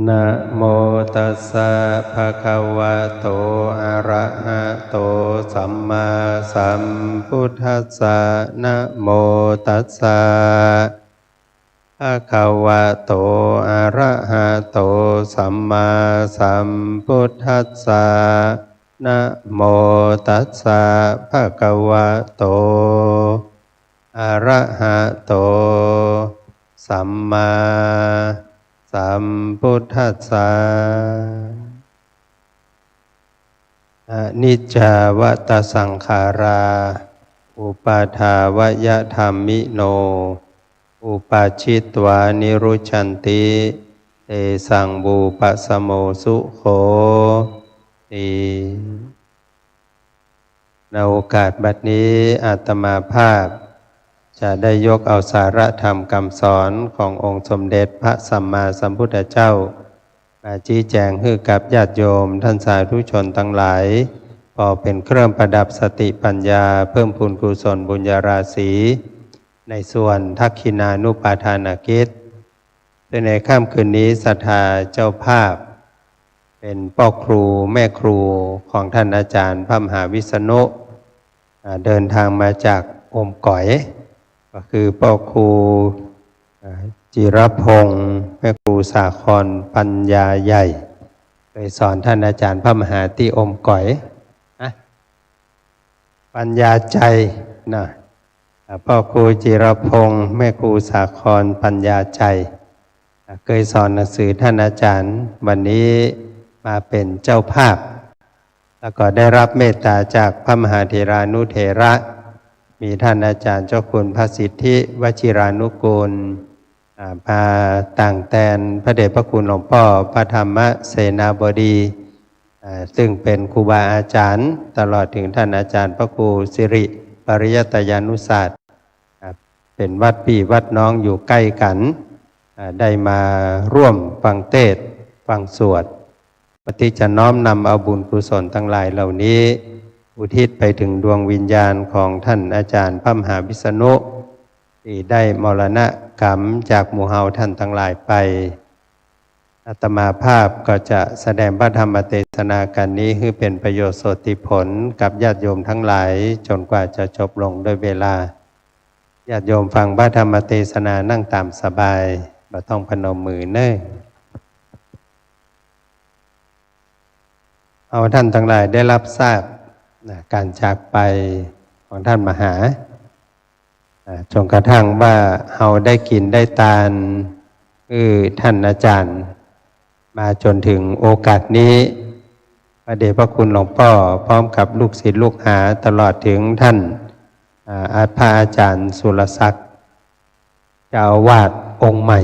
นะโมตัสสะภะคะวะโตอะระหะโตสัมมาสัมพุทธัสสะนะโมตัสสะภะคะวะโตอะระหะโตสัมมาสัมพุทธัสสะนะโมตัสสะภะคะวะโตอะระหะโตสัมมาสัมพุทธัสสะอนิจจาวัตสังขาราอุปาทาวะธรรมิโนอุปาชิตวานิรุชันติเตสังบูปะสโมสุโขติในโอกาสบัดนี้อาตมาภาพจะได้ยกเอาสาระธรรมคำสอนขององค์สมเด็จพระสัมมาสัมพุทธเจ้ามาชี้แจงให้กับญาติโยมท่านสาธุชนทั้งหลายพอเป็นเครื่องประดับสติปัญญาเพิ่มพูนกุศลบุญญาราศีในส่วนทักขินานุปาทานกิจซึ่งในค่ำคืนนี้ศรัทธาเจ้าภาพเป็นพ่อครูแม่ครูของท่านอาจารย์พระมหาวิษณุเดินทางมาจากอมก๋อยก็คือพ่อครูจิรพงศ์แม่ครูสาครปัญญาใหญ่เคยสอนท่านอาจารย์พระมหาที่อมก๋อยปัญญาใจนะพ่อครูจิรพงศ์แม่ครูสาครปัญญาใจเคยสอนหนังสือท่านอาจารย์วันนี้มาเป็นเจ้าภาพแล้วก็ได้รับเมตตาจากพระมหาเถรานุเถระมีท่านอาจารย์เจ้าคุณพระสิทธิวชิรานุกูลพาต่างแตนพระเดชพระคุณหลวงพ่อพระธรรมเสนาบดีซึ่งเป็นครูบาอาจารย์ตลอดถึงท่านอาจารย์พระครูสิริปริยัตยานุศาสตร์เป็นวัดพี่วัดน้องอยู่ใกล้กันได้มาร่วมฟังเทศน์ฟังสวดปฏิจะน้อมนำเอาบุญกุศลทั้งหลายเหล่านี้อุทิศไปถึงดวงวิญญาณของท่านอาจารย์พระมหาวิษณุที่ได้มรณกรรมจากหมู่เฮาท่านทั้งหลายไปอาตมาภาพก็จะแสดงพระธรรมเทศนากันนี้ให้เป็นประโยชน์โสติผลกับญาติโยมทั้งหลายจนกว่าจะจบลงด้วยเวลาญาติโยมฟังพระธรรมเทศนานั่งตามสบายบ่ต้องพนมมือเน้อเอาท่านทั้งหลายได้รับทราบการจากไปของท่านมหาจนกระทั่งว่าเราได้กินได้ทานท่านอาจารย์มาจนถึงโอกาสนี้พระเดชพระคุณหลวงพ่อพร้อมกับลูกศิษย์ลูกหาตลอดถึงท่านพระอาจารย์สุรศักดิ์เจ้าอาวาสองค์ใหม่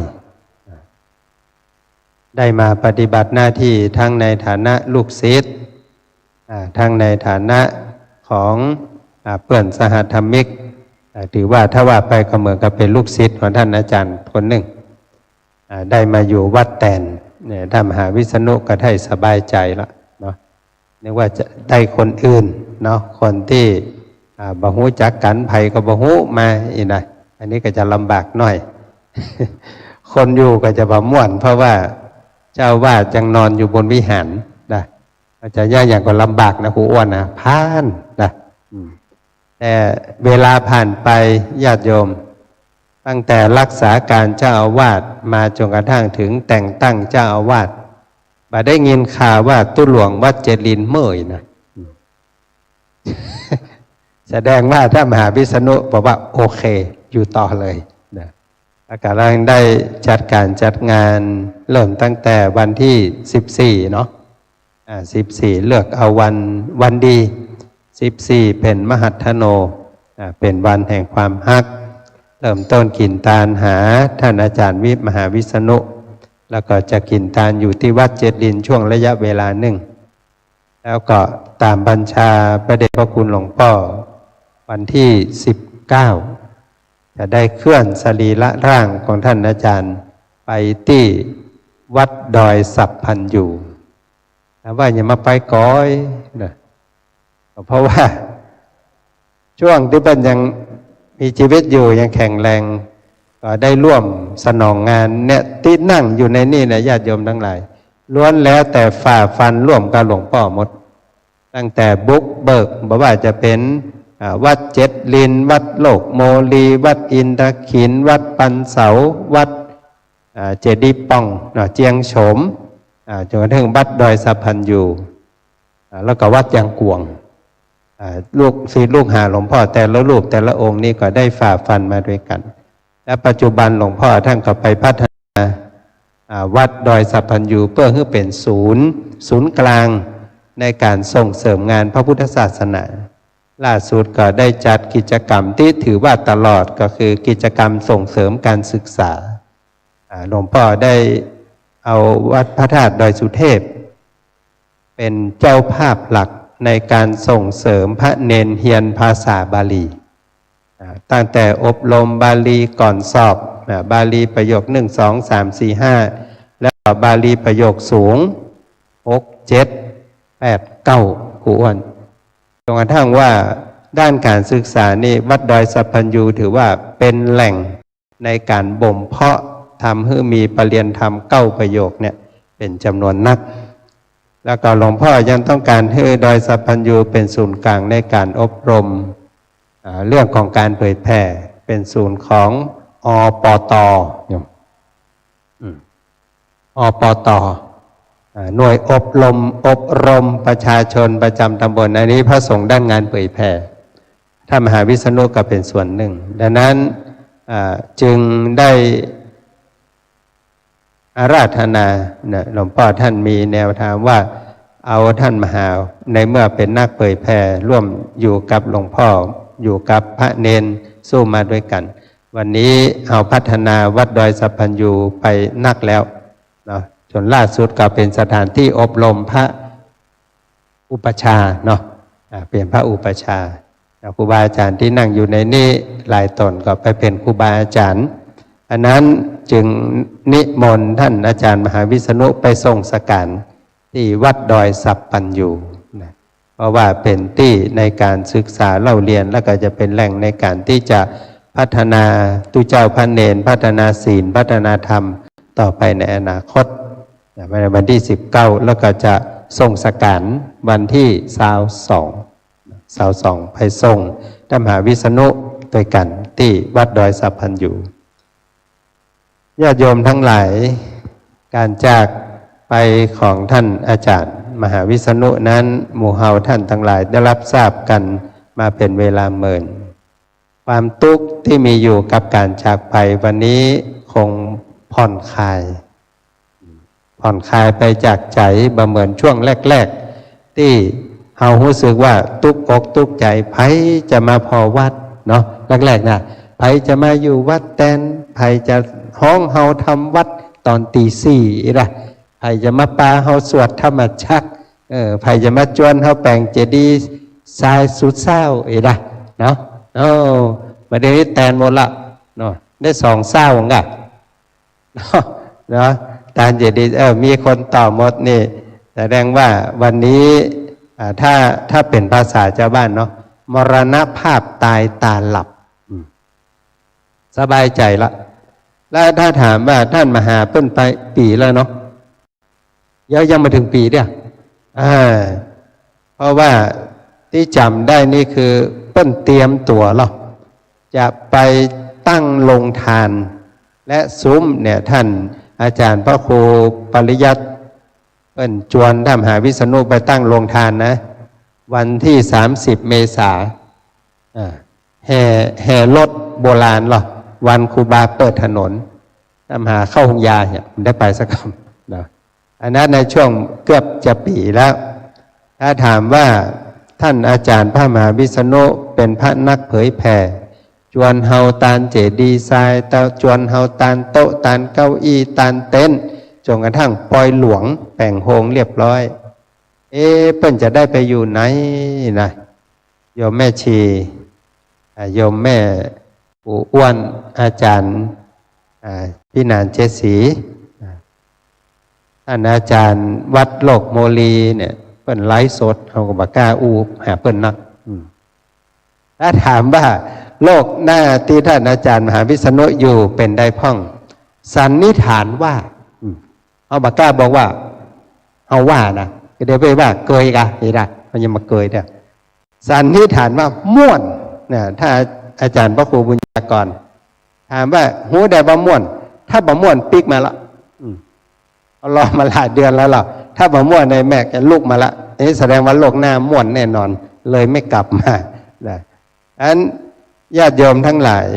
ได้มาปฏิบัติหน้าที่ทั้งในฐานะลูกศิษย์ทั้งในฐานะของเพื่อนสหธรรมิกถือว่าถ้าว่าไปก็เหมือนกับเป็นลูกศิษย์ของท่านอาจารย์คนหนึ่งได้มาอยู่วัดแตนเนี่ยท่านมหาวิษณุก็ได้สบายใจแล้วเนาะนึกว่าจะได้คนอื่นเนาะคนที่บ่ฮู้จักกันไผก็บ่ฮู้มาอีกหน่อยอันนี้ก็จะลำบากหน่อย คนอยู่ก็จะบ่ม่วนเพราะว่าเจ้าวาดยังนอนอยู่บนวิหารนะก็จะยากอย่างก็ลำบากนะครูอ้วนนะผ่านนะแต่เวลาผ่านไปญาติโยมตั้งแต่รักษาการเจ้าอาวาสมาจนกระทั่งถึงแต่งตั้งเจ้าอาวาสบ่ได้ยินข่าวว่าตุหลวงวัดเจริญเมื่อยนะ แสดงว่าถ้ามหาวิษณุบอกว่าโอเคอยู่ต่อเลยนะแล้วก็เราได้จัดการจัดงานเริ่มตั้งแต่วันที่14เนาะ14เลือกเอาวันดี14เป็นมหัทโนเป็นวันแห่งความฮักเริ่มต้นกินทานหาท่านอาจารย์มหาวิษณุแล้วก็จะกินทานอยู่ที่วัดเจริญช่วงระยะเวลาหนึ่งแล้วก็ตามบัญชาพระเดชพระคุณหลวงพ่อวันที่19จะได้เคลื่อนสรีระร่างของท่านอาจารย์ไปที่วัดดอยสัพพันอยู่ว่าอย่ามาไปก้อยนะเพราะว่าช่วงที่เป็นยังมีชีวิตอยู่ยังแข็งแรง ก็ได้ร่วมสนองงานเนี่ยที่นั่งอยู่ในนี่เนี่ยญาติโยมทั้งหลายล้วนแล้วแต่ฝ่าฟันร่วมกับหลวงพ่อหมดตั้งแต่บุกเบิกบอกว่าจะเป็นวัดเจ็ดลินวัดโลกโมลีวัดอินทขินวัดปันเสาวัดเจดีย์ป่องเจียงโฉมจนกระทั่งวัดดอยสะพันยูแล้วก็วัดยางกวงลูกศิษย์ลูกหาหลวงพ่อแต่ละรูปแต่ละองค์นี้ก็ได้ฝ่าฟันมาด้วยกันและปัจจุบันหลวงพ่อท่านก็ไปพัฒนาวัดดอยสะพันยูเพื่อให้เป็นศูนย์กลางในการส่งเสริมงานพระพุทธศาสนาล่าสุดก็ได้จัดกิจกรรมที่ถือว่าตลอดก็คือกิจกรรมส่งเสริมการศึกษาหลวงพ่อได้เอาวัดพระธาตุดอยสุเทพเป็นเจ้าภาพหลักในการส่งเสริมพระเนนเรียนภาษาบาลีตั้งแต่อบรมบาลีก่อนสอบบาลีประโยค1 2 3 4 5แล้วก็บาลีประโยคสูง6 7 8 9ครูอ้วนจนกระทั่งว่าด้านการศึกษานี่วัดดอยสะพันยูถือว่าเป็นแหล่งในการบ่มเพาะทำให้มีปรริญญาธรรม9ประโยคเนี่ยเป็นจำนวนนักแล้วก็หลวงพ่อยังต้องการให้ดอยสะพันยูเป็นศูนย์กลางในการอบรมเรื่องของการเผยแผ่เป็นศูนย์ของอปตหน่วยอบรมประชาชนประจำตำบลอันนี้พระสงฆ์ด้านงานเผยแผ่ท่านมหาวิษณุก็เป็นส่วนหนึ่งดังนั้นจึงได้อาราธนาหลวงพ่อท่านมีแนวทางว่าเอาท่านมหาในเมื่อเป็นนักเผยแผ่ร่วมอยู่กับหลวงพ่ออยู่กับพระเนนสู้มาด้วยกันวันนี้เอาพัฒนาวัดดอยสะพันยูไปนักแล้วเนาะจนล่าสุดก็เป็นสถานที่อบรมพระอุปชาเนาะเป็นพระอุปชาครูบาอาจารย์ที่นั่งอยู่ในนี้หลายตนก็ไปเป็นครูบาอาจารย์อันนั้นจึงนิมนต์ท่านอาจารย์มหาวิษณุไปทรงสการที่วัดดอยสัปปันยูนะเพราะว่าเป็นที่ในการศึกษาเล่าเรียนแล้วก็จะเป็นแหล่งในการที่จะพัฒนาตุเจ้าพระเนรพัฒนาศีลพัฒนาธรรมต่อไปในอนาคตในวันที่19แล้วก็จะทรงสการวันที่22ไปทรงท่านมหาวิษณุด้วยกันที่วัดดอยสัปพันยูญาติโยมทั้งหลายการจากไปของท่านอาจารย์มหาวิษณุนั้นหมู่เฮาท่านทั้งหลายได้รับทราบกันมาเป็นเวลาเมินความทุกข์ที่มีอยู่กับการจากไปวันนี้คงผ่อนคลายไปจากใจบ่เหมือนช่วงแรกๆที่เฮารู้สึกว่าทุกข์อกทุกข์ใจไผจะมาพอวัดเนาะแรกๆนะไผจะมาอยู่วัดแตนไผจะห้องเฮาทำวัดตอนตี 4ล่ะไผจะมาปาเฮาสวดธรรมชักไผจะมาจวนเฮาแปลงเจดีย์ทรายสุดเศร้าล่ะเนาะประเดี๋ยวนี้แตนหมดละเนาะได้2เศร้าไงเนาะตานเจดีย์มีคนต่อหมดนี่แสดงว่าวันนี้ถ้าเป็นภาษาชาวบ้านเนาะมรณภาพตายตาหลับสบายใจละแล้วถ้าถามว่าท่านมหาเพิ่นไปปีแล้วเนาะยังมาถึงปีเดียวเพราะว่าที่จำได้นี่คือเพิ่นเตรียมตัวหรอจะไปตั้งโรงทานและซุ้มเนี่ยท่านอาจารย์พระครูปริยัติเพิ่นชวนท่านมหาวิษณุไปตั้งโรงทานนะวันที่30 เมษายนแห่รถโบราณหรอวันครูบาเปิดถนนท่านมหาเข้าหงยาเนี่ยได้ไปสักคำนะอันนั้นในช่วงเกือบจะปีแล้วถ้าถามว่าท่านอาจารย์พระมหาวิษณุเป็นพระนักเผยแผ่จวนเฮาตานเจดีย์ทรายจวนเฮาตานโต๊ะตานเก้าอี้ตานเต็นท์จนกระทั่งปอยหลวงแป่งโฮงเรียบร้อยเปิ้นจะได้ไปอยู่ไหนนะโยมแม่ชีโยมแม่ปู่อ้วนอาจารย์พี่นานเจสีท่านอาจารย์วัดโลกโมลีเนี่ยเปิ้นไลฟ์สดเขาก็บอกกล้าหาเปิ้นนักถ้าถามว่า โลกหน้าที่ท่านอาจารย์มหาวิษณุอยู่เป็นได้พ่องสันนิษฐานว่าเอาบากล้าบอกว่าเอาว่านะเดี๋ยวไปว่าเกยกะเห็นไหมมันยังมาเกยเด้อสันนิษฐานว่าม่วนเนี่ยถ้าอาจารย์พระครูบุญญากรถามว่าหูได้บ่ม่วนถ้าบ่ม่วนปิกมาละเอารอมาหลายเดือนแล้วหรอถ้าบ่ม่วนในแม่แกลุกมาละนี่แสดงว่าโลกหน้าม่วนแน่นอนเลยไม่กลับมาอันญาติโยมทั้งหลาย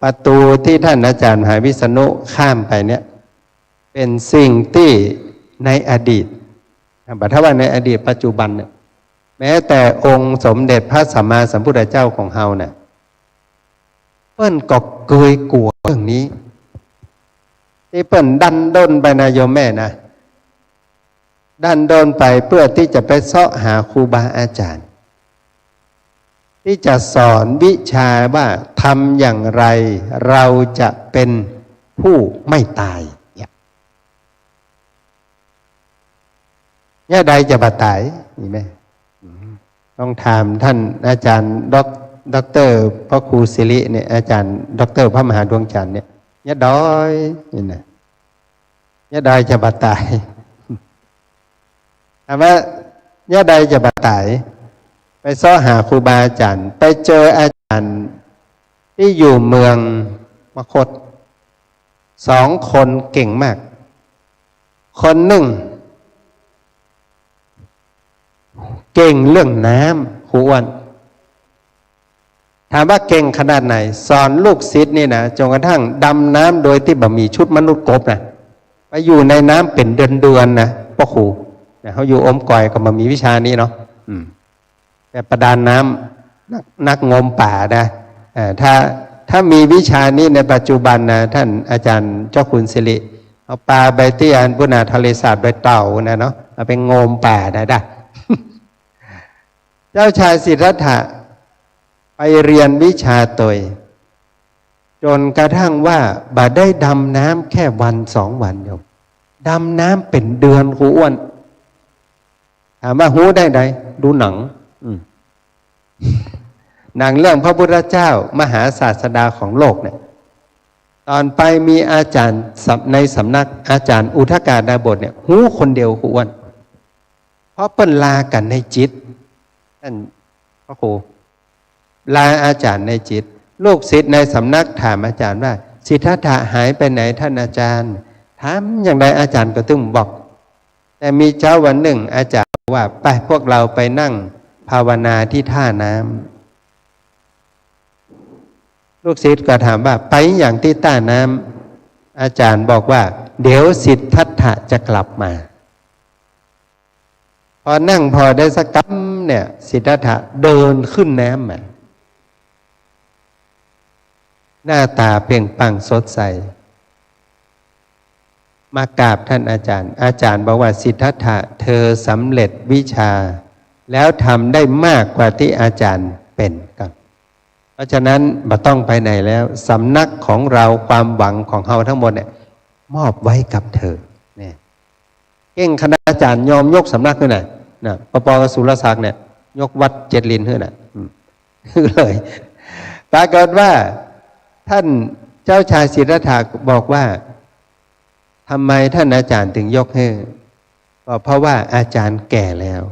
ประตูที่ท่านอาจารย์มหาวิษณุข้ามไปเนี่ยเป็นสิ่งที่ในอดีตบัดถ้าว่าในอดีตปัจจุบันเนี่ยแม้แต่องค์สมเด็จพระสัมมาสัมพุทธเจ้าของเฮาเนี่ยเปิ้นก็เคยกลัวเรื่องนี้ที่เปิ้นดันด้นไปนะโยมแม่นะดันด้นไปเพื่อที่จะไปเสาะหาครูบาอาจารย์ที่จะสอนวิชาว่าทำอย่างไรเราจะเป็นผู้ไม่ตายเนี่ยใดจะบาตายนี่ไหมต้องถามท่านอาจารย์ด็อกเตอร์พระครูศิริเนี่ยอาจารย์ด็อกเตอร์พระมหาดวงจันทร์เนี่ยดอยนี่นะเนี่ยดอยจะบาตายถามว่าเนี่ยใดจะบาตายไปซ้อหาครูบาอาจารย์ไปเจออาจารย์ที่อยู่เมืองมคธ2 คนเก่งมากคนหนึ่งเก่งเรื่องน้ำครูอ้วนถามว่าเก่งขนาดไหนสอนลูกศิษย์นี่นะจนกระทั่งดำน้ำโดยที่บ่มีชุดมนุษย์กบนะไปอยู่ในน้ำเป็นเดือนนะพ่อครูเขาอยู่อมก่อยก็มามีวิชานี้เนาะแต่ประดานน้ำนักงมป่านะถ้ามีวิชานี้ในปัจจุบันนะท่านอาจารย์เจ้าคุณศิริเอาปลาใบที่อันพุนาทะเลสาบใบเต่านะเนาะเอาไปงมป่าได้ เจ้าชายสิทธัตถะไปเรียนวิชาตัวจนกระทั่งว่าบ่ได้ดำน้ำแค่วัน2 วันโยมดำน้ำเป็นเดือนครูอ้วนถามว่าหูได้ไหนดูหนังหนังเรื่องพระพุทธเจ้ามหาศาสดาของโลกเนี่ยตอนไปมีอาจารย์ในสำนักอาจารย์อุทกาดาบทเนี่ยหูคนเดียวครูอ้วนเพราะเปิ้นลากันในจิตท่านพระครูลาอาจารย์ในจิตลูกศิษย์ในสำนักถามอาจารย์ว่าสิทธัตถะหายไปไหนท่านอาจารย์ถามอย่างไรอาจารย์ก็ตึ้งบอกแต่มีเช้าวันหนึ่งอาจารย์ว่าไปพวกเราไปนั่งภาวนาที่ท่าน้ำลูกศิษย์ก็ถามว่าไปอย่างที่ท่าน้ำอาจารย์บอกว่าเดี๋ยวสิทธัตถะจะกลับมาพอนั่งพอได้สักกั๊มเนี่ยสิทธัตถะเดินขึ้นน้ำมาหน้าตาเปล่งปลั่งสดใสมากราบท่านอาจารย์อาจารย์บอกว่าสิทธัตถะเธอสำเร็จวิชาแล้วทำได้มากกว่าที่อาจารย์เป็นครับเพราะฉะนั้นบ่ต้องไปไหนแล้วสำนักของเราความหวังของเราทั้งหมดเนี่ยมอบไว้กับเธอเนี่ยเก่งคณะอาจารย์ยอมยกสำนักขึ้นน่ะปปกสุรศักดิ์เนี่ยยกวัดเจ็ดลินขึ้นน่ะเลยปรากฏว่าท่านเจ้าชายสิทธัตถะบอกว่าทำไมท่านอาจารย์ถึงยกให้ก็เพราะว่าอาจารย์แก่แล้ว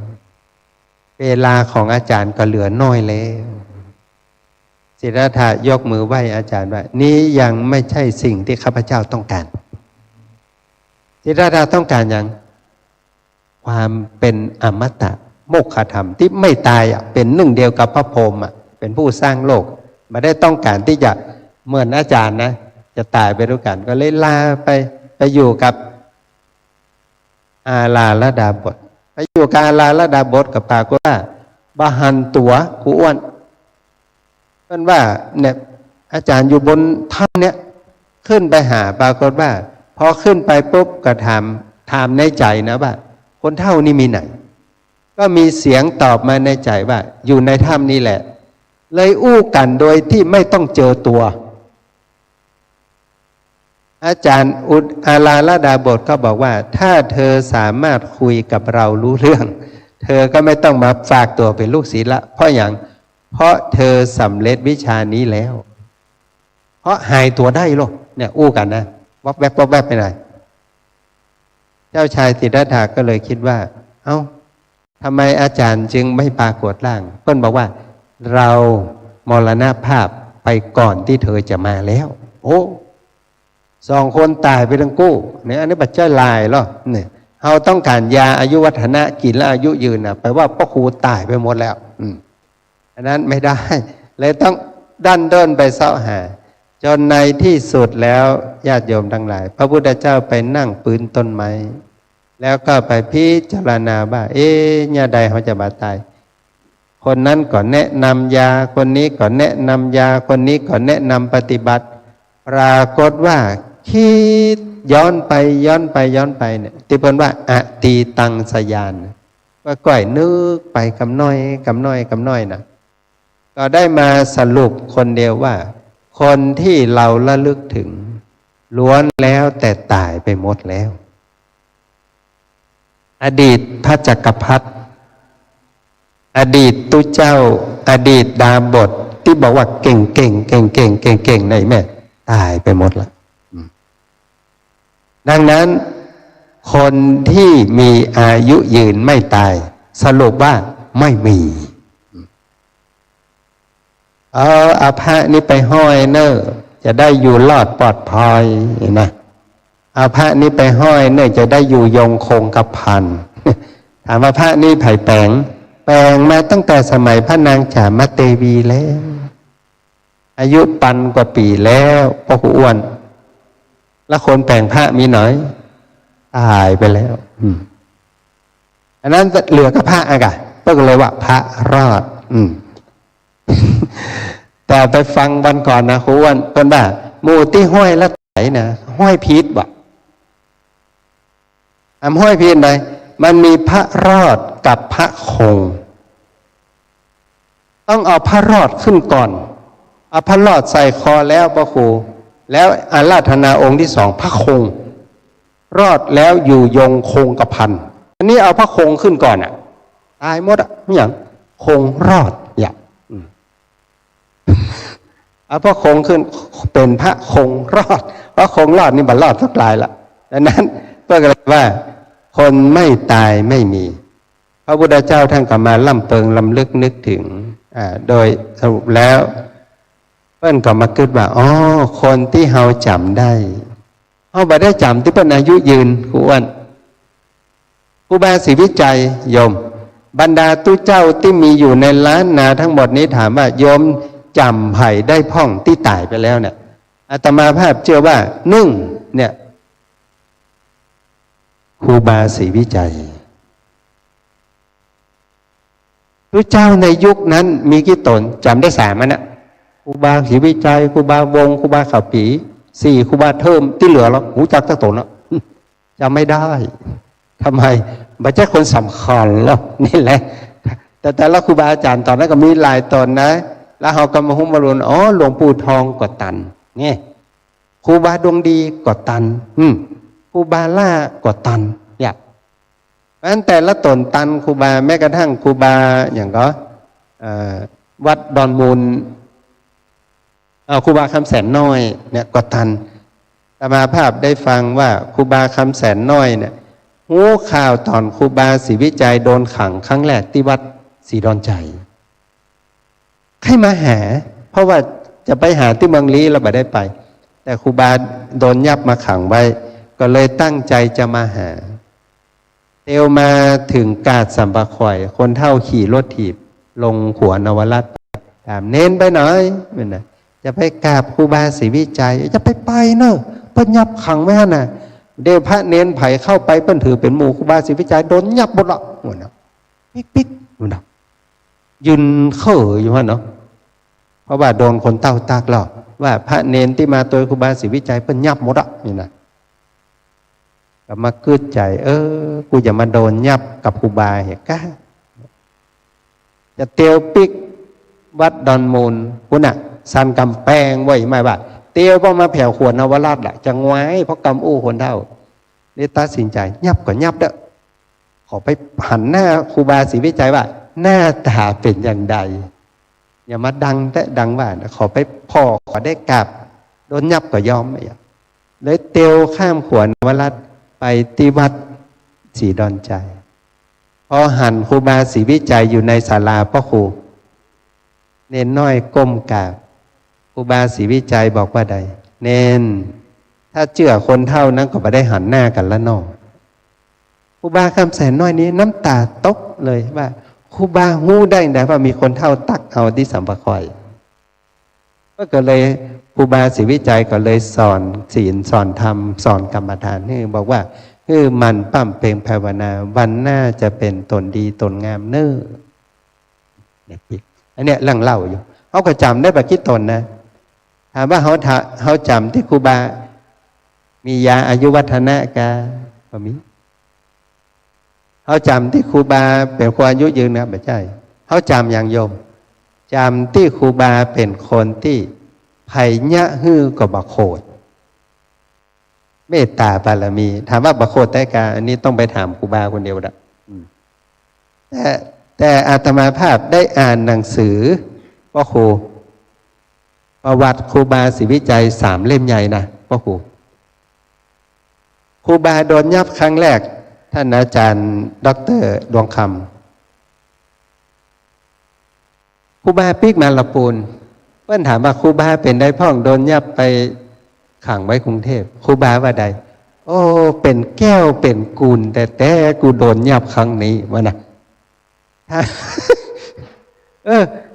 เวลาของอาจารย์ก็เหลือน้อยแล้วสิทธัตถะยกมือไหว้อาจารย์ว่านี้ยังไม่ใช่สิ่งที่ข้าพเจ้าต้องการสิทธัตถะต้องการอย่างความเป็นอมตะโมกขธรรมที่ไม่ตายเป็นหนึ่งเดียวกับพระพรหมเป็นผู้สร้างโลกไม่ได้ต้องการที่จะเหมือนอาจารย์นะจะตายไปด้วยกันก็เลยลาไปอยู่กับอาลาลดาบทไปอยู่กับอาลาลดาบทกับปากว่าบาหันตัวครูอ้วนเพิ่นว่าเนี่ยอาจารย์อยู่บนถ้ำเนี่ยขึ้นไปหาปรากฏว่าพอขึ้นไปปุ๊บก็ถามในใจนะว่าคนเฒ่านี่มีไหนก็มีเสียงตอบมาในใจว่าอยู่ในถ้ำนี่แหละเลยอู้กันโดยที่ไม่ต้องเจอตัวอาจารย์อาลาลดาบทก็บอกว่าถ้าเธอสามารถคุยกับเรารู้เรื่องเธอก็ไม่ต้องมาฝากตัวเป็นลูกศิษย์ละเพราะอย่าง เพราะเธอสำเร็จวิชานี้แล้ว เพราะหายตัวได้หรอกเนี่ยอู้กันนะวับแวบวับแวบไปไหนเจ้าชายสิทธัตถะก็เลยคิดว่าเอ้าทำไมอาจารย์จึงไม่ปรากฏร่างเพิ่นบอกว่าเรามรณภาพไปก่อนที่เธอจะมาแล้วโอ้สองคนตายไปทั้งกู้เนี่ยอันนี้บัจเจ้าลายหรอเนี่ยเราต้องการยาอายุวัฒนะกินแล้วอายุยืนนะแปลว่าพ่อครูตายไปหมดแล้วอันนั้นไม่ได้เลยต้องดันด้นไปเสาะหาจนในที่สุดแล้วญาติโยมทั้งหลายพระพุทธเจ้าไปนั่งปืนต้นไม้แล้วก็ไปพิจารณาว่าญาใดเขาจะบาดตายคนนั้นก่อนแนะนำยาคนนี้ก่อนแนะนำยาคนนี้ก่อนแนะนำปฏิบัติปรากฏว่าคิดย้อนไปเนี่ยที่เพิ่นว่าอตีตังสยานว่าก่อยนึกไปกำน้อยนะก็ได้มาสรุปคนเดียวว่าคนที่เราระลึกถึงล้วนแล้วแต่ตายไปหมดแล้วอดีตพระจักรพรรดิอดีตตุเจ้าอดีตดาบทที่บอกว่าเก่งในแม่ตายไปหมดแล้วดังนั้นคนที่มีอายุยืนไม่ตายสรุปว่าไม่มีเอาพระนี้ไปห้อยเนอะจะได้อยู่รอดปลอดภัยนะเอาพระนี้ไปห้อยเนอะจะได้อยู่ยงคงกระพันถามว่าพระนี้ไผ่แปลงมาตั้งแต่สมัยพระนางจามเทวีแล้วอายุปันกว่าปีแล้วพ่อครูอ้วนแล้วคนแปลงพระมีหน่อยตายไปแล้วอันนั้นเหลือกับพระอะกะก็เลยว่าพระรอดแต่ไปฟังวันก่อนนะครูอ้วนเพิ่นว่าหมู่ที่ห้อยแล้วไหนนะห้อยพีชบ่ห้อยพีชไหนมันมีพระรอดกับพระคงต้องเอาพระรอดขึ้นก่อนเอาพระรอดใส่คอแล้วพระครูแล้วอาราธนาองค์ที่สองพระคงรอดแล้วอยู่ยงคงกระพันอันนี้เอาพระคงขึ้นก่อนอ่ะตายหมดอ่ะไม่อย่างคงรอดอย่างเอาพระคงขึ้นเป็นพระคงรอดพระคงรอดนี่บัดรอดสักลายละดังนั้นเพื่ออะไรว่าคนไม่ตายไม่มีพระพุทธเจ้าท่านก็มาล่ำเปิงลำลึกนึกถึงโดยสรุปแล้วเพิ่นก็มาคิดว่าคนที่เฮาจำได้เฮาบ่ได้จำที่เพิ่นอายุยืนครูอ้วนครูบาศรีวิจัยโยมบรรดาตู้เจ้าที่มีอยู่ในล้านนาทั้งหมดนี้ถามว่าโยมจำไผ่ได้พ่องที่ตายไปแล้วเนี่ยอาตมาภาพเชื่อว่าเนี่ยครูบาศรีวิจัยตู้เจ้าในยุคนั้นมีกี่ตนจำได้3อันนะครูบาศรีวิจัยครูบาวงครูบาข่าวปี4ครูบาเทิมที่เหลือแล้วหูจักตั้งตนแล้วจำไม่ได้ทำไมบัจเจ้าคนสำคัญแล้วนี่แหละแต่ละครูบาอาจารย์ตอนนั้นก็มีหลายตนนะแล้วเขาก็มาหุ้มมารุนหลวงปู่ทองก็ตันนี่ครูบาดวงดีก็ตันครูบาล่าก็ตันอยากเพราะฉะนั้นแต่ละตนตันครูบาแม้กระทั่งครูบาอย่างก็วัดดอนมูลครูบาคำแสนน้อยเนี่ยก็ตันอาตมาภาพได้ฟังว่าครูบาคำแสนน้อยเนี่ยหูข่าวตอนครูบาศรีวิจัยโดนขังครั้งแรกที่วัดศรีดอนใจให้มาหาเพราะว่าจะไปหาที่เมืองลี้เราไม่ได้ไปแต่ครูบาโดนยับมาขังไว้ก็เลยตั้งใจจะมาหาเตวมาถึงกาดสัมปะข่อยคนเฒ่าขี่รถถีบลงขัวนวรัตน์ถามเน้นไปหน่อยเป็นไงจะไปกราบครูบาศรีวิจัยจะไปเนอะเพิ่นยับขังไว้ฮะน่ะเดี๋ยวพระเน้นไผ่เข้าไปเพิ่นถือเป็นหมู่ครูบาศรีวิจัยโดนยับหมดละหมดนะปิ๊กนู่นนะยืนเข่ออยู่ฮะเนาะเพราะว่าโดนคนเต้าตากหลอกว่าพระเนนที่มาตัวครูบาศรีวิจัยเพิ่นยับหมดอ่ะนี่นะก็มาคืดใจกูจะมาโดนยับกับครูบาเหรอกะจะเตียวปิกวัดดอนมูลคุณน่ะสันกำแพงไว้ไม่ว่าเตียวก็มาแผ่วขวดนวราชแหละจะงวยเพราะกำอู้คนเท่านี่ตัดสินใจยับก็ยับเด้อขอไปหันหน้าครูบาศรีวิจัยว่าหน้าตาเป็นอย่างใด อย่ามาดังแต่ดังว่าขอไปพ่อขอได้กลับโดนยับก็ยอมไม่เลยเตียวข้ามขวนวรัตไปที่วัดศรีดอนใจพอหันครูบาศรีวิจัยอยู่ในศาลาพ่อครูเนนน้อยก้มกราบครูบาศรีวิจัยบอกว่าใดเนนถ้าเชื่อคนเท่านั้นก็ไม่ได้หันหน้ากันละนอครูบาคำแสนน้อยนี้น้ำตาตกเลยว่าครูบาหู้ได้ไงว่ามีคนเท่าตักเอาที่สัมปคอยก็เลยครูบาศรีวิจัยก็เลยสอนศีลสอนธรรมสอนกรรมฐานนี่บอกว่ามันปั้มเพลงภาวนาวันหน้าจะเป็นตนดีตนงามเน้อเนี่ยพี่อันเนี้ยเรื่องเล่าอยู่เขาก็จำได้แบบคิดตนนะถามว่าเขาจำที่ครูบามียาอายุวัฒนะกาก็มีเขาจำที่ครูบาเป็นคนอายุยืนนะไม่ใช่เขาจำอย่างโยมจำที่ครูบาเป็นคนที่ไผ่ยะฮื้อกับบะโคดเมตตาบารมีถามว่าบะโคดได้กาอันนี้ต้องไปถามครูบาคนเดียวละแต่อาตมาภาพได้อ่านหนังสือพ่อครูประวัติครูบาศรีวิจัย3 เล่มใหญ่นะพ่อครูครูบาโดนยับครั้งแรกท่านอาจารย์ดร.ดวงคำครูบาปิกมาละปูนเพื่อนถามว่าครูบาเป็นได้พ่องโดนยับไปขังไว้กรุงเทพครูบาว่าใดโอ้เป็นแก้วเป็นกูลแต่กูโดนยับครั้งนี้วะนะ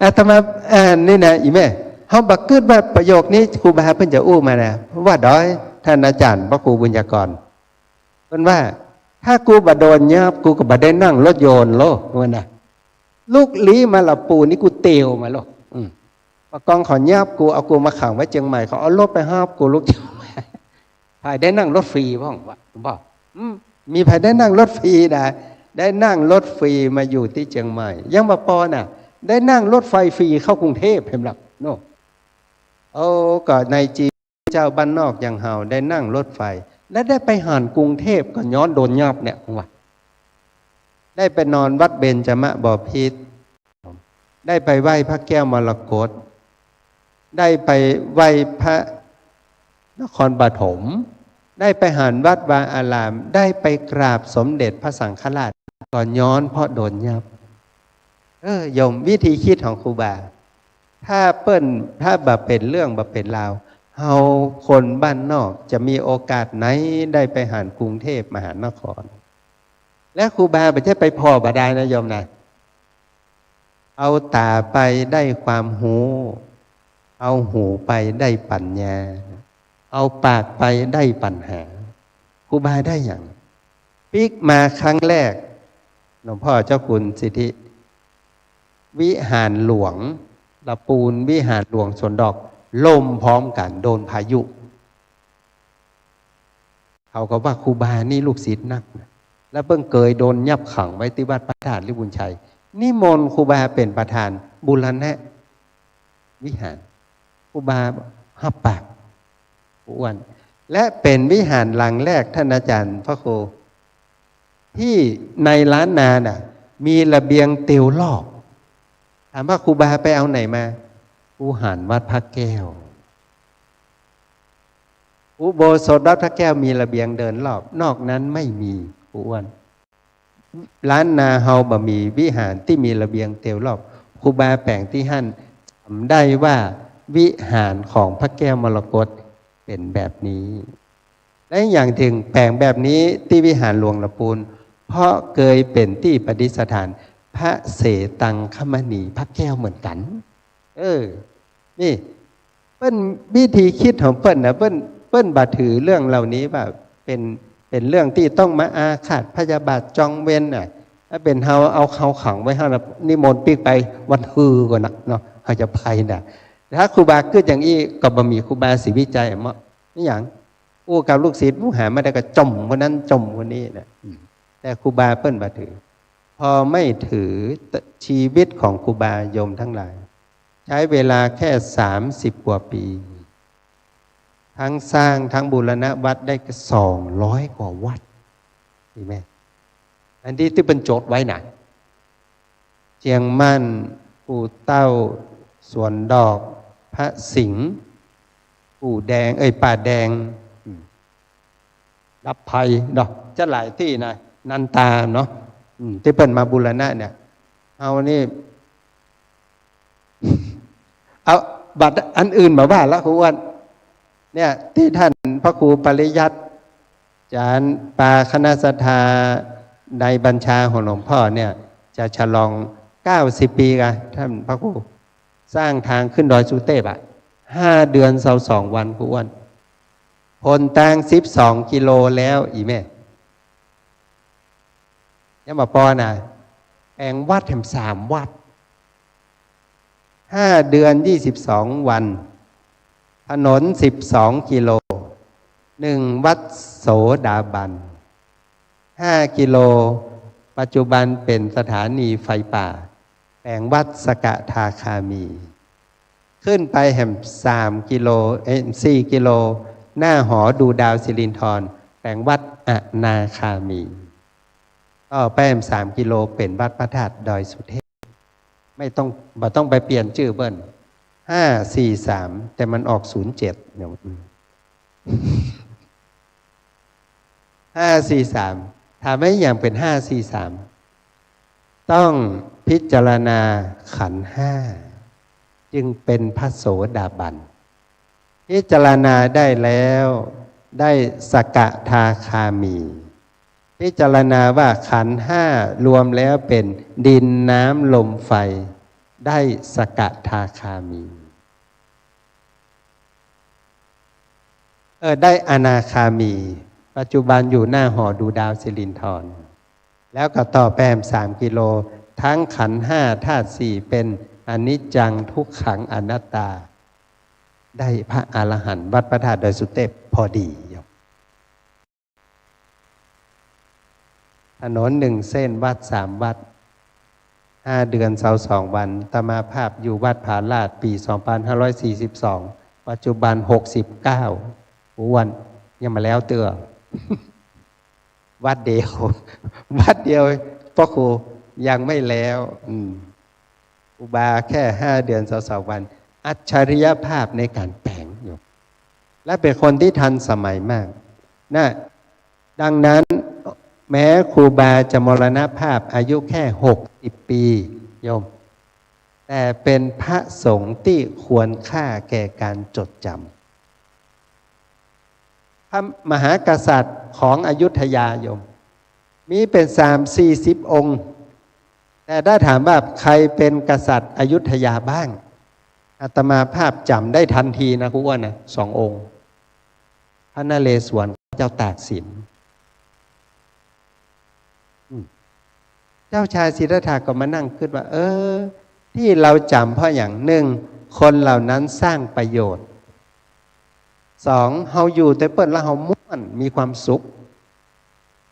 อาตมาอ่านนี่นะอีแม่เขาบักขึ้นว่าประโยคนี้ครูบาเพิ่นจะอู้มานะเพราะว่าด้อยท่านอาจารย์พระครูบุญญากรเพิ่นว่าถ้ากูบาโดนยับกูก็บาได้นั่งรถยนต์โลวะนะลูกลี้มาละปูนี่กูเตียวมาโลมากองขอยับกูเอากูมาขังไว้เชียงใหม่เขาเอารถไปห้าบกูลูกเชียงใหม่ภายได้นั่งรถฟรีบ้างวะบอกมีภายได้นั่งรถฟรีนะได้นั่งรถฟรีมาอยู่ที่เชียงใหม่ยังมาปอน่ะได้นั่งรถไฟฟรีเข้ากรุงเทพเห็นหรอโน่ก็ในจีเจ้าบ้านนอกอย่างเฮาได้นั่งรถไฟและได้ไปหานกรุงเทพก็ย้อนโดนยับเนี่ยว่ะได้ไปนอนวัดเบญจมบพิตรได้ไปไหว้พระแก้วมรกตได้ไปไหว้พระนครปฐมได้ไปหานวัดวาอารามได้ไปกราบสมเด็จพระสังฆราชก่อนย้อนเพราะโดนยับโยมวิธีคิดของครูบาถ้าแบบเป็นเรื่องแบบเป็นราวเฮาคนบ้านนอกจะมีโอกาสไหนได้ไปหานกรุงเทพมหานครและครูบาไม่ใช่ไปพ่อบาได้นะโยมนะเอาตาไปได้ความหูเอาหูไปได้ปัญญาเอาปากไปได้ปัญหาครูบาได้อย่างปิกมาครั้งแรกหลวงพ่อเจ้าคุณสิทธิวิหารหลวงละปูนวิหารหลวงสวนดอกล่มพร้อมกันโดนพายุเขาก็ว่าครูบานี่ลูกศิษย์นักแล้วเพิ่งเคยโดนยับขังไว้ที่วัดพระธาตุลิบุญชัยนิมนต์ครูบาเป็นประธานบูรณะวิหารครูบาหับปากอ้วนและเป็นวิหารหลังแรกท่านอาจารย์พระครูที่ในล้านนาน่ะมีระเบียงเตียวรอบถามว่าครูบาไปเอาไหนมาอุหารวัดพระแก้วอุโบสถวัดพระแก้วมีระเบียงเดินรอบนอกนั้นไม่มีอ้วนล้านนาเฮาบ่มีวิหารที่มีระเบียงเตียวรอบครูบาแปลงที่หั่นจำได้ว่าวิหารของพระแก้วมรกตเป็นแบบนี้และอย่างถึงแปลงแบบนี้ที่วิหารหลวงละปูนเพราะเคยเป็นที่ประดิษฐานพระเสตังคมณีพระแก้วเหมือนกันนี่เปิ้นวิธีคิดของเปิ้นนะเปิ้นบาถือเรื่องเหล่านี้ว่าเป็นเรื่องที่ต้องมาอาฆาตพยาบาทจองเว้นน่ะถ้าเป็นเฮาเอาเขาขังไว้ให้นิมนต์ปีกไปวันฮือก่อนนะเนาะเขาจะไปน่ะถ้าครูบาเกิดอย่างนี้ก็บ่มีครูบาศรีวิจัยมั้งนี่อย่างกับลูกศิษย์ผู้หาไม่ได้ก็จมคนนั้นจมคนนี้นะแต่ครูบาเปิ้นบาถือพอไม่ถือชีวิตของครูบาโยมทั้งหลายใช้เวลาแค่30 กว่าปีทั้งสร้างทั้งบูรณะวัดได้200 กว่าวัดเห็นไหมอันที่เป็นโจทย์ไว้นะเชียงมั่นปู่เต้า ส่วนดอกพระสิงห์ปู่แดงป่าแดงรับภัยดอกจะหลายที่นะนันตาเนาะที่เปิ่นมาบูรณะเนี่ยเอานี่เอาบัตรอันอื่นมาว่าละครูอ้วนเนี่ยที่ท่านพระครูปริยัติจารย์ปาคณะสัทธาในบัญชาของหลวงพ่อเนี่ยจะฉลอง90 ปีกันท่านพระครูสร้างทางขึ้นดอยสุเทพ5 เดือน22 วันครูอ้วนพลต่าง12 กิโลแล้วอีแม่ยังมาปอน่ะแองวัดแถม3 วัด5 เดือน22 วันถนน12 กิโล1 วัดโสดาบัน5 กิโลปัจจุบันเป็นสถานีไฟป่าแปลงวัดสกทาคามีขึ้นไปแห่ม3 กิโล4 กิโลหน้าหอดูดาวสิรินธรแปลงวัดอนาคามีก็ไปแห่ม3 กิโลเป็นวัดพระธาตุดอยสุเทพไม่ต้องไปเปลี่ยนชื่อเบิ้ล543แต่มันออก07เนี่ย543ถามไม่อย่างเป็น543ต้องพิจารณาขันธ์5จึงเป็นพระโสดาบันพิจารณาได้แล้วได้สกทาคามีพิจารณาว่าขันธ์5รวมแล้วเป็นดินน้ำลมไฟได้สกทาคามีได้อนาคามีปัจจุบันอยู่หน้าหอดูดาวสิรินธรแล้วก็ต่อแปม3 กิโลทั้งขันธ์5ธาตุ4เป็นอนิจจังทุกขังอนัตตาได้พระอรหันต์วัดพระธาตุดอยสุเทพพอดีถนน1 เส้นวัด3 วัด5 เดือน22 วันตมาภาพอยู่วัดผาลาดปี2542ปัจจุบัน69วันยังมาแล้วเตือ วัดเดียวพ่อครูยังไม่แล้วอุบาแค่5 เดือน22 วันอัจฉริยภาพในการแปลงอยู่และเป็นคนที่ทันสมัยมากนะดังนั้นแม้ครูบาจะมรณภาพอายุแค่60 ปีโยมแต่เป็นพระสงฆ์ที่ควรค่าแก่การจดจำพระมหากษัตริย์ของอยุธยาโยมมีเป็น30-40 องค์แต่ถ้าถามว่าใครเป็นกษัตริย์อยุธยาบ้างอาตมาภาพจำได้ทันทีนะคุณว่านะ2 องค์พระนเรศวรเจ้าตากสินเจ้าชายสิทธัตถะก็มานั่งคิดว่าที่เราจำเพราะอย่าง1คนเหล่านั้นสร้างประโยชน์2เฮาอยู่แต่เปิ้นแล้วเฮาม่วนมีความสุข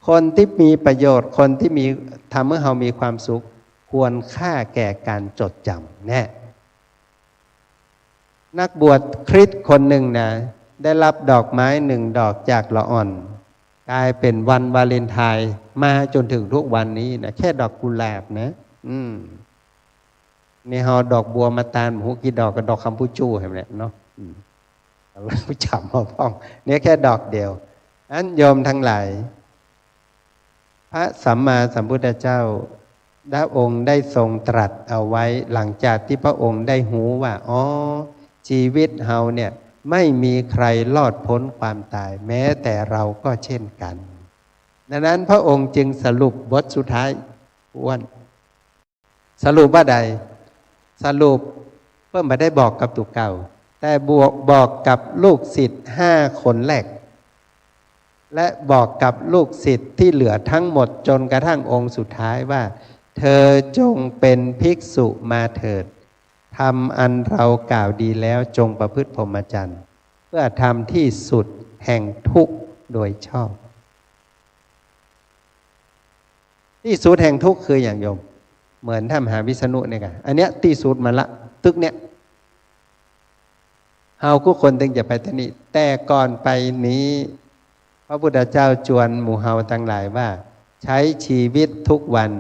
คนที่มีประโยชน์คนที่มีทำให้เฮามีความสุขควรค่าแก่การจดจำแน่นักบวชคริสต์คนหนึ่งนะได้รับดอกไม้1 ดอกจากละอ่อนกลายเป็นวันวาเลนไทน์มาจนถึงทุกวันนี้นะแค่ดอกกุหลาบนะนี่เฮาดอกบัวมาตาลหูกี่ดอกกับดอกคำพูจู้เห็นไหมเนาะเราจำมาพ้องเนี่ยแค่ดอกเดียวอันโยมทั้งหลายพระสัมมาสัมพุทธเจ้าพระองค์ได้ทรงตรัสเอาไว้หลังจากที่พระองค์ได้หูว่าชีวิตเฮาเนี่ยไม่มีใครรอดพ้นความตายแม้แต่เราก็เช่นกันดังนั้นพระองค์จึงสรุปบทสุดท้ายสรุปว่าใดสรุปเพื่อมาได้บอกกับตุกเก่าแต่บอกกับลูกศิษย์5 คนแรกและบอกกับลูกศิษย์ที่เหลือทั้งหมดจนกระทั่งองค์สุดท้ายว่าเธอจงเป็นภิกษุมาเถิดทำอันเรากล่าวดีแล้วจงประพฤติพรหมจรรย์เพื่อทำที่สุดแห่งทุกข์โดยชอบที่สุดแห่งทุกข์คืออย่างโยมเหมือนท่านมหาวิษณุเนี่ยกันอันเนี้ยที่สุดมาละตึกเนี้ยเฮาก็คนตึงจะไปที่นี่แต่ก่อนไปนี้พระพุทธเจ้าจวนหมู่เฮาทั้งหลายว่าใช้ชีวิตทุกวัน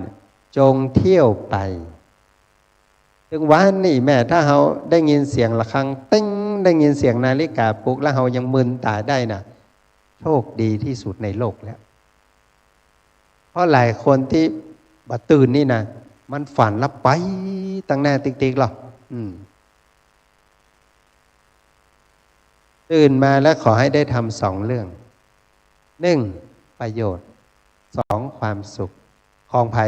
จงเที่ยวไป ถึงวันนี่แม่ถ้าเราได้ยินเสียงะระฆังติ้งได้ยินเสียงนาฬิกาปลุกแล้วเรายังมึนตาได้น่ะโชคดีที่สุดในโลกแล้วเพราะหลายคนที่บัดตื่นนี่นะมันฝันแล้วไปตั้งหน้าติ๊กๆหรอตื่นมาแล้วขอให้ได้ทำ2 เรื่อง 1. ประโยชน์ 2. ความสุขของไผ่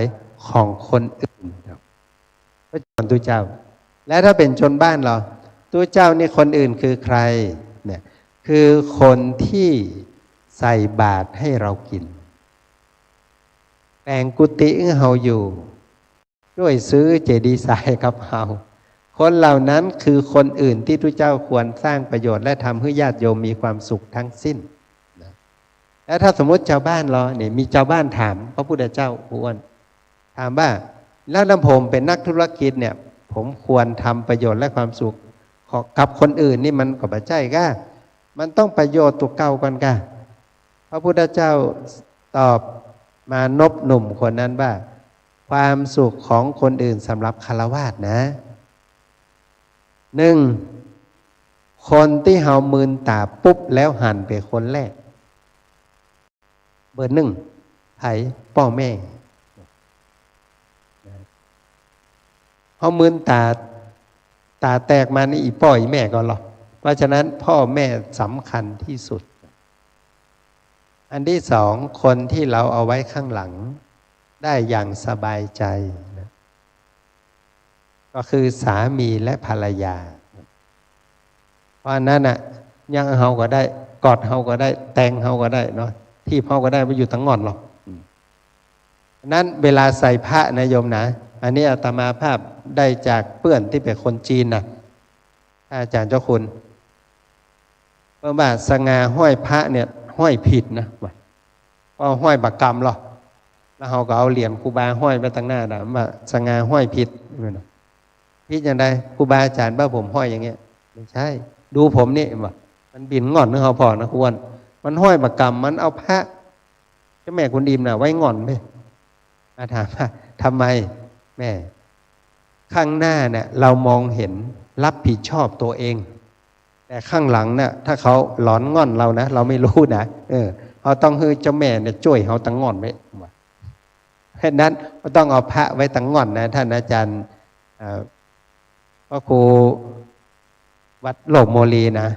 ของคนอื่นครับพระเจ้าตุเจ้าและถ้าเป็นชนบ้านเราตุเจ้านี่คนอื่นคือใครเนี่ยคือคนที่ใส่บาตรให้เรากินแปลงกุฏิให้เราอยู่ด้วยซื้อเจดีย์ทรายกับเราคนเหล่านั้นคือคนอื่นที่ตุเจ้าควรสร้างประโยชน์และทำให้ญาติโยมมีความสุขทั้งสิ้นแล้วถ้าสมมติชาวบ้านเราเนี่ยมีชาวบ้านถามพระพุทธเจ้าอ้วนถามว่าแล้วน้ำผมเป็นนักธุรกิจเนี่ยผมควรทำประโยชน์และความสุขกับคนอื่นนี่มันก็บ่ใช่ก้ามันต้องประโยชน์ตัวเก่าก่อนก้าพระพุทธเจ้าตอบมานบหนุ่มคนนั้นว่าความสุขของคนอื่นสำหรับฆราวาสนะ 1. คนที่เฮามืนตาปุ๊บแล้วหันไปคนแรกเบอร์ 1ไผพ่อแม่เฮามืนตาแตกมานี่อีพ่ออีแม่ก็หรอกเพราะฉะนั้นพ่อแม่สำคัญที่สุดอันที่ 2คนที่เราเอาไว้ข้างหลังได้อย่างสบายใจนะก็คือสามีและภรรยาเพราะนั้นน่ะยังเฮาก็ได้กอดเฮาก็ได้แต่งเฮาก็ได้เนาะที่เฮาก็ได้ไม่อยู่ทั้งงอนหรอกนั้นเวลาใส่พระนะโยมนะอันนี้อาตมาภาพได้จากเพื่อนที่เป็นคนจีนนะอาจารย์เจ้าคุณเพราะว่าสง่าห้อยพระเนี่ยห้อยผิดนะก็ห้อยบักกรรมหรอแล้วเฮาก็เอาเหรียญครูบาห้อยไปตั้งหน้านะว่าสง่าห้อยผิดพี่อย่างไรครูบาอาจารย์บ้าผมห้อยอย่างเงี้ยไม่ใช่ดูผมนี่ว่ามันบินงอนนึกเขาพอนะควรมันห้อยบักกรรมมันเอาพระเจ้าแม่คุณดิมน่ะไว้งอนไปมาถามว่าทำไมแม่ข้างหน้าเนี่ยเรามองเห็นรับผิดชอบตัวเองแต่ข้างหลังเนี่ยถ้าเขาหลอนงอนเรานะเราไม่รู้นะเราต้องให้เจ้าแม่เนี่ยช่วยเขาตั้งงอนไว้เพราะนั้นก็ต้องเอาพระไว้ตั้งงอนนะท่านอาจารย์พระครูวัดโลกโมลีนะ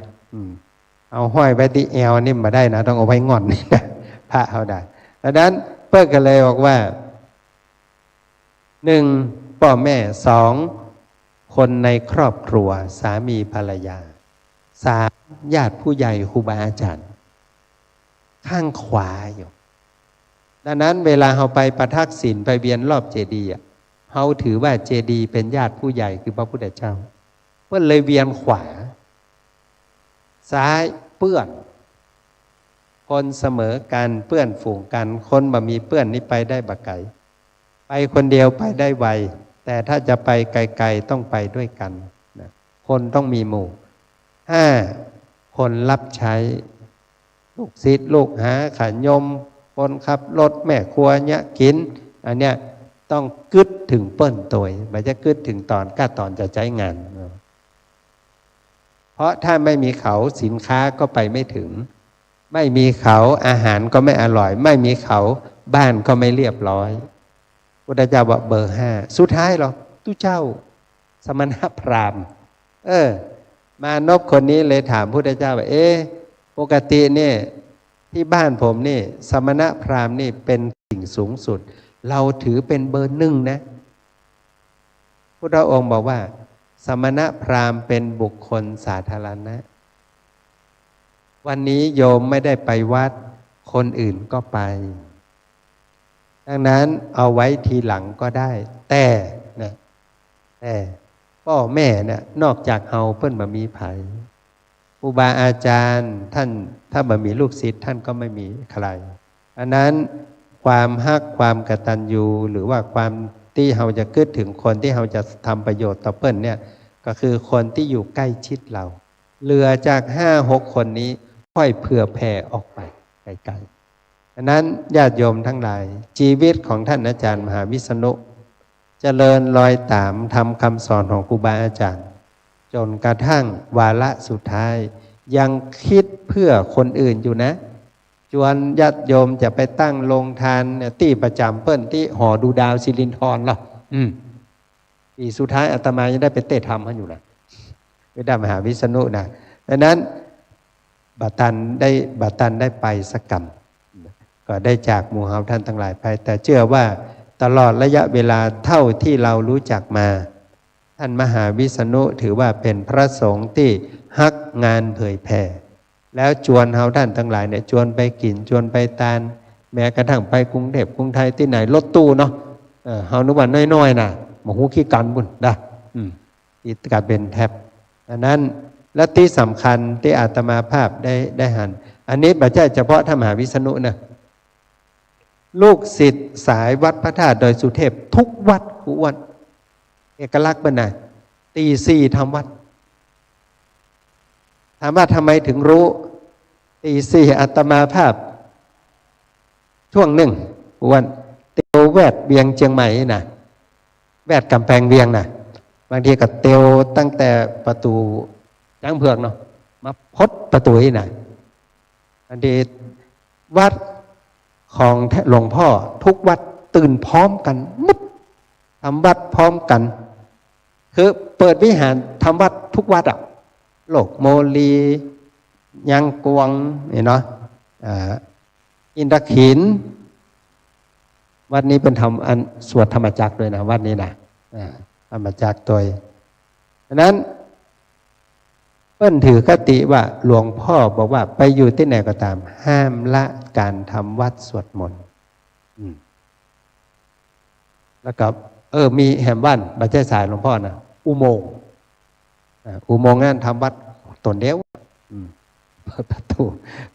เอาห้อยไว้ที่แอวนี่มาได้นะต้องเอาไว้งอนนี่นะพระเขาได้ดังนั้นเปิ้ลกันเลยบอกว่า 1. พ่อแม่ 2. คนในครอบครัวสามีภรรยา 3. ญาติผู้ใหญ่ครูบาอาจารย์ข้างขวาอยู่ดังนั้นเวลาเราไปประทักษิณไปเวียนรอบเจดีย์เขาถือว่าเจดีย์เป็นญาติผู้ใหญ่คือพระพุทธเจ้าเพื่อนเลยเวียนขวาซ้ายเปื้อนคนเสมอกันเปื้อนฝูงกันคนบ่มีเปื้อนนี่ไปได้บักไก่ไปคนเดียวไปได้ไวแต่ถ้าจะไปไกลๆต้องไปด้วยกันนะคนต้องมีหมู่ 5. คนรับใช้ลูกศิษย์ลูกหาขันยมคนขับรถแม่ครัวเนี่ยกินอันเนี้ยต้องกึดถึงเปิ้นตัวไม่จะกึดถึงตอนตอนจะใช้งานเพราะถ้าไม่มีเขาสินค้าก็ไปไม่ถึงไม่มีเขาอาหารก็ไม่อร่อยไม่มีเขาบ้านก็ไม่เรียบร้อยพุทธเจ้าบอกเบอร์ 5สุดท้ายหรอตุเจ้าสมณพราหมณ์มานพคนนี้เลยถามพุทธเจ้าว่าปกติเนี่ยที่บ้านผมนี่สมณพราหมณ์นี่เป็นสิ่งสูงสุดเราถือเป็นเบอร์ 1นะพุทธองค์บอกว่าสมณพราหมณ์เป็นบุคคลสาธารณะวันนี้โยมไม่ได้ไปวัดคนอื่นก็ไปดังนั้นเอาไว้ทีหลังก็ได้แต่พ่อแม่เนี่ยนอกจากเฮาเพิ่นบ่มีไผครูบาอาจารย์ท่านถ้าบ่มีลูกศิษย์ท่านก็ไม่มีใครอันนั้นความฮักความกตัญญูหรือว่าความที่เฮาจะคิดถึงคนที่เฮาจะทำประโยชน์ต่อเพิ่นเนี่ยก็คือคนที่อยู่ใกล้ชิดเราเหลือจาก 5-6 คนนี้ค่อยเผื่อแผ่ออกไปไกลๆอันนั้นญาติโยมทั้งหลายชีวิตของท่านอาจารย์มหาวิษณุ เจริญรอยตามทำคำสอนของครูบาอาจารย์จนกระทั่งวาระสุดท้ายยังคิดเพื่อคนอื่นอยู่นะจวนญาติโยมจะไปตั้งโรงทานที่ประจำเปิ้นที่หอดูดาวศิรินธรหรอปีสุดท้ายอาตมายังได้ไปเตะธรรมเขาอยู่นะไปได้มหาวิษณุนะดังนั้นบัตันได้ไปสักกรรมก็ได้จากหมู่เฮาท่านทั้งหลายไปแต่เชื่อว่าตลอดระยะเวลาเท่าที่เรารู้จักมาท่านมหาวิษณุถือว่าเป็นพระสงฆ์ที่ฮักงานเผยแผ่แล้วชวนเฮาท่านทั้งหลายเนี่ยชวนไปกินชวนไปทานแม้กระทั่งไปกรุงเทพกรุงไทยที่ไหนรถตู้เนาะเฮานึกว่าน้อยๆนะหมหูขี้กันบุญได้ที่กลายเป็นแทบอันนั้นและที่สำคัญที่อาตมาภาพได้หันอันนี้ไม่ใช่เฉพาะท่านมหาวิษณุนะลูกศิษย์สายวัดพระธาตุดอยสุเทพทุกวัดทุกวันเอกลักษณ์เป็นไงตีสี่ทำวัดถามว่าทำไมถึงรู้ตีสี่อาตมาภาพช่วงหนึ่งวันเตียวแวดเวียงเชียงใหม่นะแวดกำแพงเวียงนะบางทีก็เตียวตั้งแต่ประตูจ้างเผือกเนาะมาพดประตูนี่นะบางทีวัดของหลวงพ่อทุกวัดตื่นพร้อมกันมุดทำวัดพร้อมกันคือเปิดวิหารทำวัดทุกวัดอ่ะโลกโมลียังกวงนี่เนาะอินทขินวัดนี้เป็นทำอันสวดธรรมจักรด้วยนะวัดนี้นะธรรมจักรตัวดังนั้นเปิ้นถือคติว่าหลวงพ่อบอกว่าไปอยู่ที่ไหนก็ตามห้ามละการทำวัดสวดมนต์แล้วก็มีแหมบ้านบัจเจสายหลวงพ่อนะอุโมงค์นั้นทำวัดตนเดียวเปิดประตู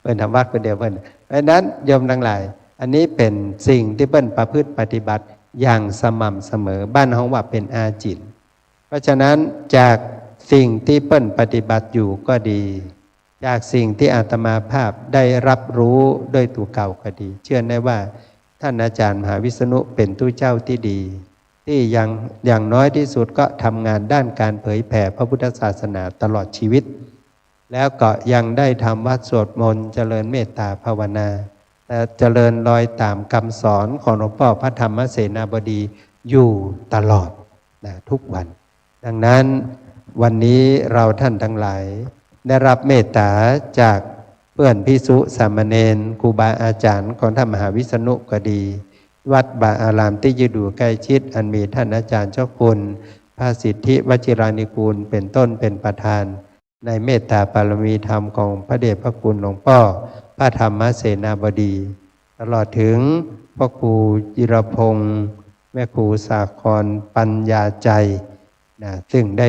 เป็นทำวัดเป็นเดียวเพิ่นเพราะนั้นโยมทั้งหลายอันนี้เป็นสิ่งที่เปิ้นประพฤติปฏิบัติอย่างสม่ำเสมอบ้านห้องว่าเป็นอาจินเพราะฉะนั้นจากสิ่งที่เปิ้นปฏิบัติอยู่ก็ดีจากสิ่งที่อาตมาภาพได้รับรู้ด้วยตัวเก่าก็ดีเชื่อได้ว่าท่านอาจารย์มหาวิษณุเป็นตู้เจ้าที่ดีที่อย่างน้อยที่สุดก็ทำงานด้านการเผยแผ่พระพุทธศาสนาตลอดชีวิตแล้วก็ยังได้ทำวัดสวดมนต์เจริญเมตตาภาวนาแต่เจริญรอยตามคำสอนของหลวงพ่อพระธรรมเสนาบดีอยู่ตลอดนะทุกวันดังนั้นวันนี้เราท่านทั้งหลายได้รับเมตตาจากเพื่อนภิกษุสามเณรครูบาอาจารย์ของท่านมหาวิษณุก็ดีวัดบาอารามที่อยู่ใกล้ชิดอันมีท่านอาจารย์เจ้าคุณพระสิทธิวชิรานิกูลเป็นต้นเป็นประธานในเมตตาบารมีธรรมของพระเดชพระคุณหลวงพ่อพระธรรมเสนาบดีตลอดถึงพ่อครูจิรพงษ์แม่ครูสาครปัญญาใจนะซึ่งได้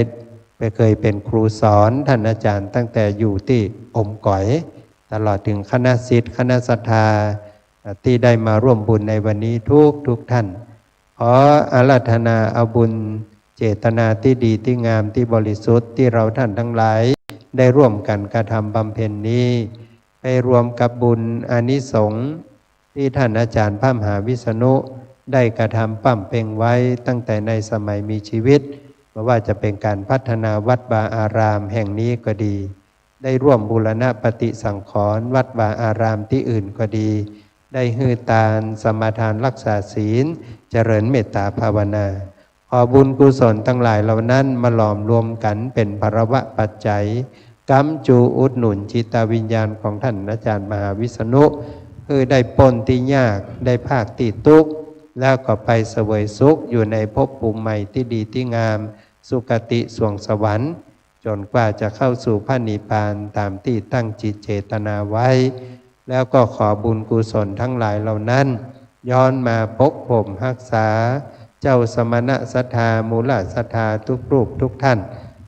เคยเป็นครูสอนท่านอาจารย์ตั้งแต่อยู่ที่อมก๋อยตลอดถึงคณะศิษย์คณะศรัทธาที่ได้มาร่วมบุญในวันนี้ทุกท่านขออาราธนาเอาบุญเจตนาที่ดีที่งามที่บริสุทธิ์ที่เราท่านทั้งหลายได้ร่วมกันกระทำบำเพ็ญนี้ไปรวมกับบุญอานิสงส์ที่ท่านอาจารย์พระมหาวิษณุได้กระทำปั้มเพ่งไว้ตั้งแต่ในสมัยมีชีวิตไม่ว่าจะเป็นการพัฒนาวัดวาอารามแห่งนี้ก็ดีได้ร่วมบูรณะปฏิสังขรณ์วัดวาอารามที่อื่นก็ดีได้ฮือตานสมาทานรักษาศีลเจริญเมตตาภาวนาขอบุญกุศลทั้งหลายเหล่านั้นมาหลอมรวมกันเป็นภรวะปัจจัยกำจูอุดหนุนจิตวิญญาณของท่านอาจารย์มหาวิษณุคือได้ปนที่ยากได้ภาคที่ทุกข์แล้วก็ไปเสวยสุขอยู่ในภพภูมิใหม่ที่ดีที่งามสุคติสวงสวรรค์จนกว่าจะเข้าสู่พระนิพพานตามที่ตั้งจิตเจตนาไว้แล้วก็ขอบุญกุศลทั้งหลายเหล่านั้นย้อนมาปกผมรักษาเจ้าสมณะศรัทธามูลศรัทธาทุกรูปทุกท่าน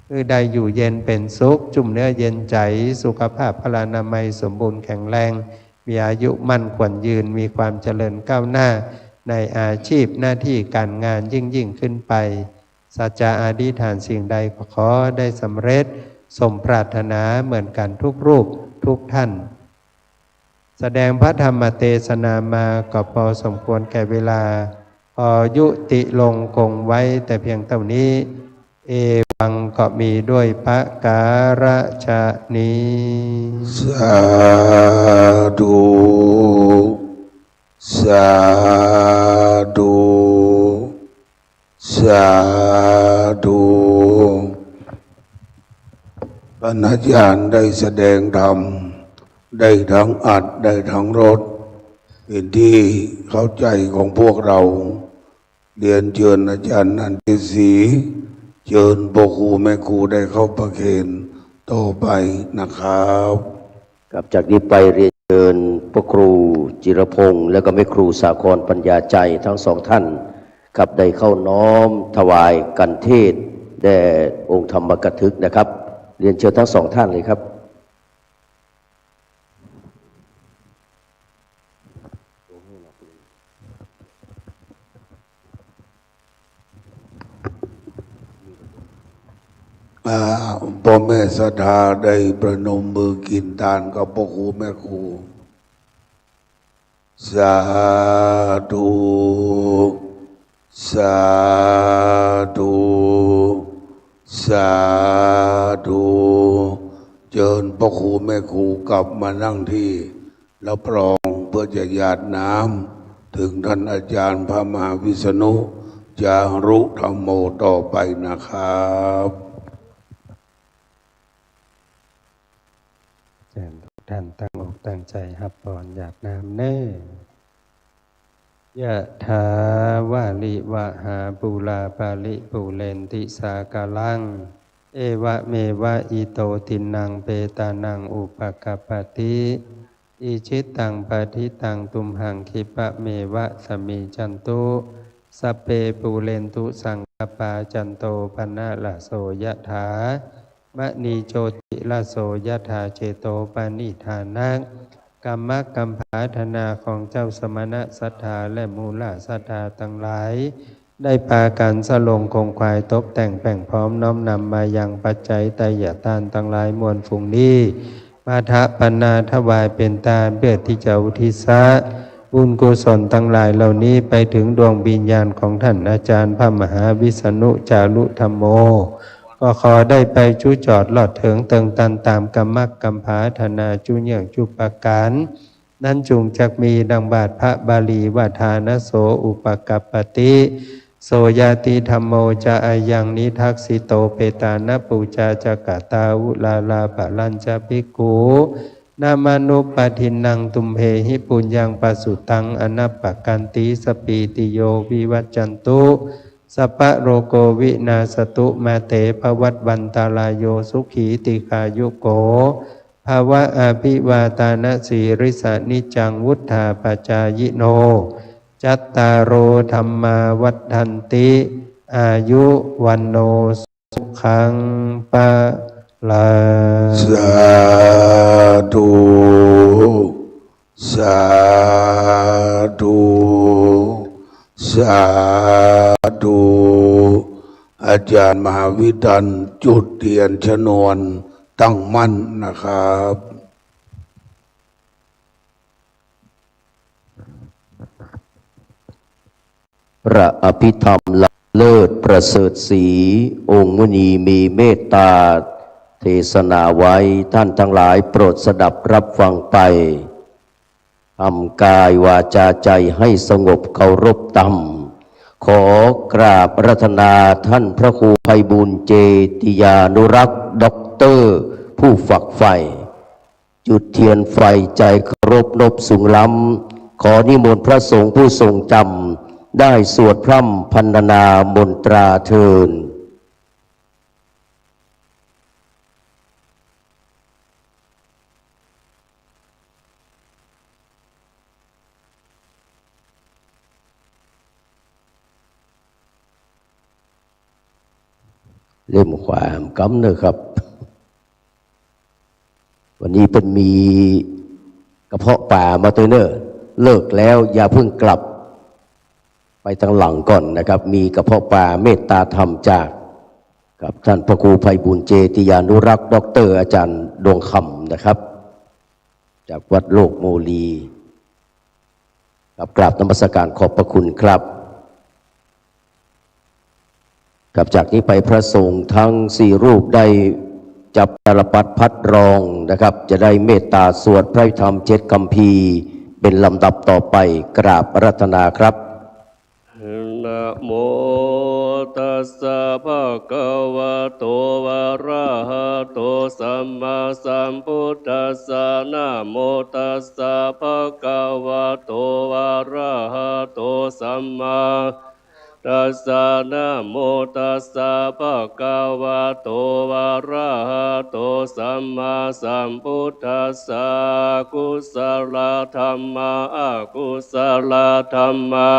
คือได้อยู่เย็นเป็นสุขจุ่มเนื้อเย็นใจสุขภาพพลานามัยสมบูรณ์แข็งแรงมีอายุมั่นขวัญยืนมีความเจริญก้าวหน้าในอาชีพหน้าที่การงานยิ่งขึ้นไปสัจจะอธิษฐานสิ่งใดก็ขอได้สำเร็จสมปรารถนาเหมือนกันทุกรูปทุกท่านแสดงพระธรรมเทศนามาก็พอสมควรแก่เวลา ขอยุติลงคงไว้แต่เพียงเท่านี้เอวังก็มีด้วยพระการฉนี้สาธุสาธุสาธุท่านอาจารย์ได้แสดงธรรมได้ทั้งอัดได้ทั้งรสเป็นที่เข้าใจของพวกเราเรียนเชิญอาจารย์นันทิศรีเชิญพ่อครูแม่ครูได้เข้าประเคนต่อไปนะครับครับจากนี้ไปเรียนเชิญพระครูจิรพงษ์และก็แม่ครูสาครปัญญาใจทั้งสองท่านครับได้เข้าน้อมถวายกันเทศน์แด่องค์ธรรมกถึกนะครับเรียนเชิญทั้งสองท่านเลยครับพ่อแม่ศรัทธาได้ประนมมือกินทานกับพ่อครูแม่ครูสาธุสาธุสาธุเชิญพ่อครูแม่ครูกลับมานั่งที่แล้วปรองเพื่อจะหยาดน้ำถึงท่านอาจารย์พระมหาวิษณุจารุธรรมโมต่อไปนะครับเชิญทุกท่านตั้งอกตั้งใจฮับพรหยาดน้ำเน้อยะถาวาลิวะหาปูลาปาลิปูเรนติสากาลังเอวะเมวะอิโตทินังเปตานังอุปกปปติอิชิตังปฏิตังตุมหังคิปะเมวะสมิจันตุสัพเพปูเรนตุสังกปาจันโตปนะละโสยะถามะนีโชติละโสยะถาเจโตปานิธานังกรรมกัมภาธนาของเจ้าสมณะศรัทธาและมูลศรัทธาทั้งหลายได้พากันสลงคงควายตบแต่งแป่งพร้อมน้อมนำมายังปัจจัยไตรยทานทั้งหลายมวลฝูงนี้มาทะปนาถวายเป็นทานเพื่อที่จะอุทิศบุญกุศลทั้งหลายเหล่านี้ไปถึงดวงวิญญาณของท่านอาจารย์พระมหาวิษณุจารุธรรมโมก็ขอได้ไปจุจอดหลอดเถิงเติงตันตามกรรมกัมภาธนาจุเยี่ยงจุปการนั้นจุงจักมีดังบาทพระบาลีว่าทานโสอุปกัปปติโสยาติธรรมโมจะอายังนิทักษิโตเปตานปูจาจกตาวุลาลาปะลัญจภิกขุนามานุปทินังตุมเหหิปุญญังปสุตังอนัปปกันติสปีติโยวิวัจจันตุสัพพะโรโกวินาสตุมาเตภวัตวันตาลายโยสุขีติกายุโกภาวะอาภิวาตานะสีริสานิจังวุฒาปจายโนจัตตารโอธรรมาวัฏันติอายุวันโนสุขังปะลาสาธุสาธุสาธุอาจารย์มหาวิทันจุดเทียนชนวนตั้งมั่นนะครับพระอภิธรรมเลิศประเสริฐศรีองค์มุนีมีเมตตาเทศนาไว้ท่านทั้งหลายโปรดสดับรับฟังไปทำกายวาจาใจให้สงบเคารพธรรมขอกราบรัตนาท่านพระครูไพบูลย์เจติยานุรักษ์ด็อกเตอร์ผู้ฝักใฝ่จุดเทียนไฟใจเคารพนบสูงล้ำขอนิมนต์พระสงฆ์ผู้ทรงจำได้สวดพร่ำพรรณนามนตราเทินเล่มขวามกำเนอะครับวันนี้เป็นมีกระเพาะป่ามาตัวเนอะเลิกแล้วอย่าเพิ่งกลับไปทางหลังก่อนนะครับมีกระเพาะป่าเมตตาธรรมจากกับท่านพระครูไพบูลย์เจติยานุรักษ์ด็อกเตอร์อาจารย์ดวงคำนะครับจากวัดโลกโมลีกับกราบนมัสการขอบพระคุณครับ กับจากนี้ไปพระสงฆ์ทั้ง4 รูปได้จับตาลปัดพัดรองนะครับ จะได้เมตตาสวดพระธรรม7 คัมภีร์เป็นลำดับต่อไปกราบอาราธนาครับ นะโมตัสสะภะคะวะโตอะระหะโตสัมมาสัมพุทธัสสะนะโมตัสสะภะคะวะโตอะระหะโตสัมมาตัสสะนะโมตัสสะภะคะวะโตอะระหะโตสัมมาสัมพุทธัสสะกุศลธรรมะอกุศลธรรมะ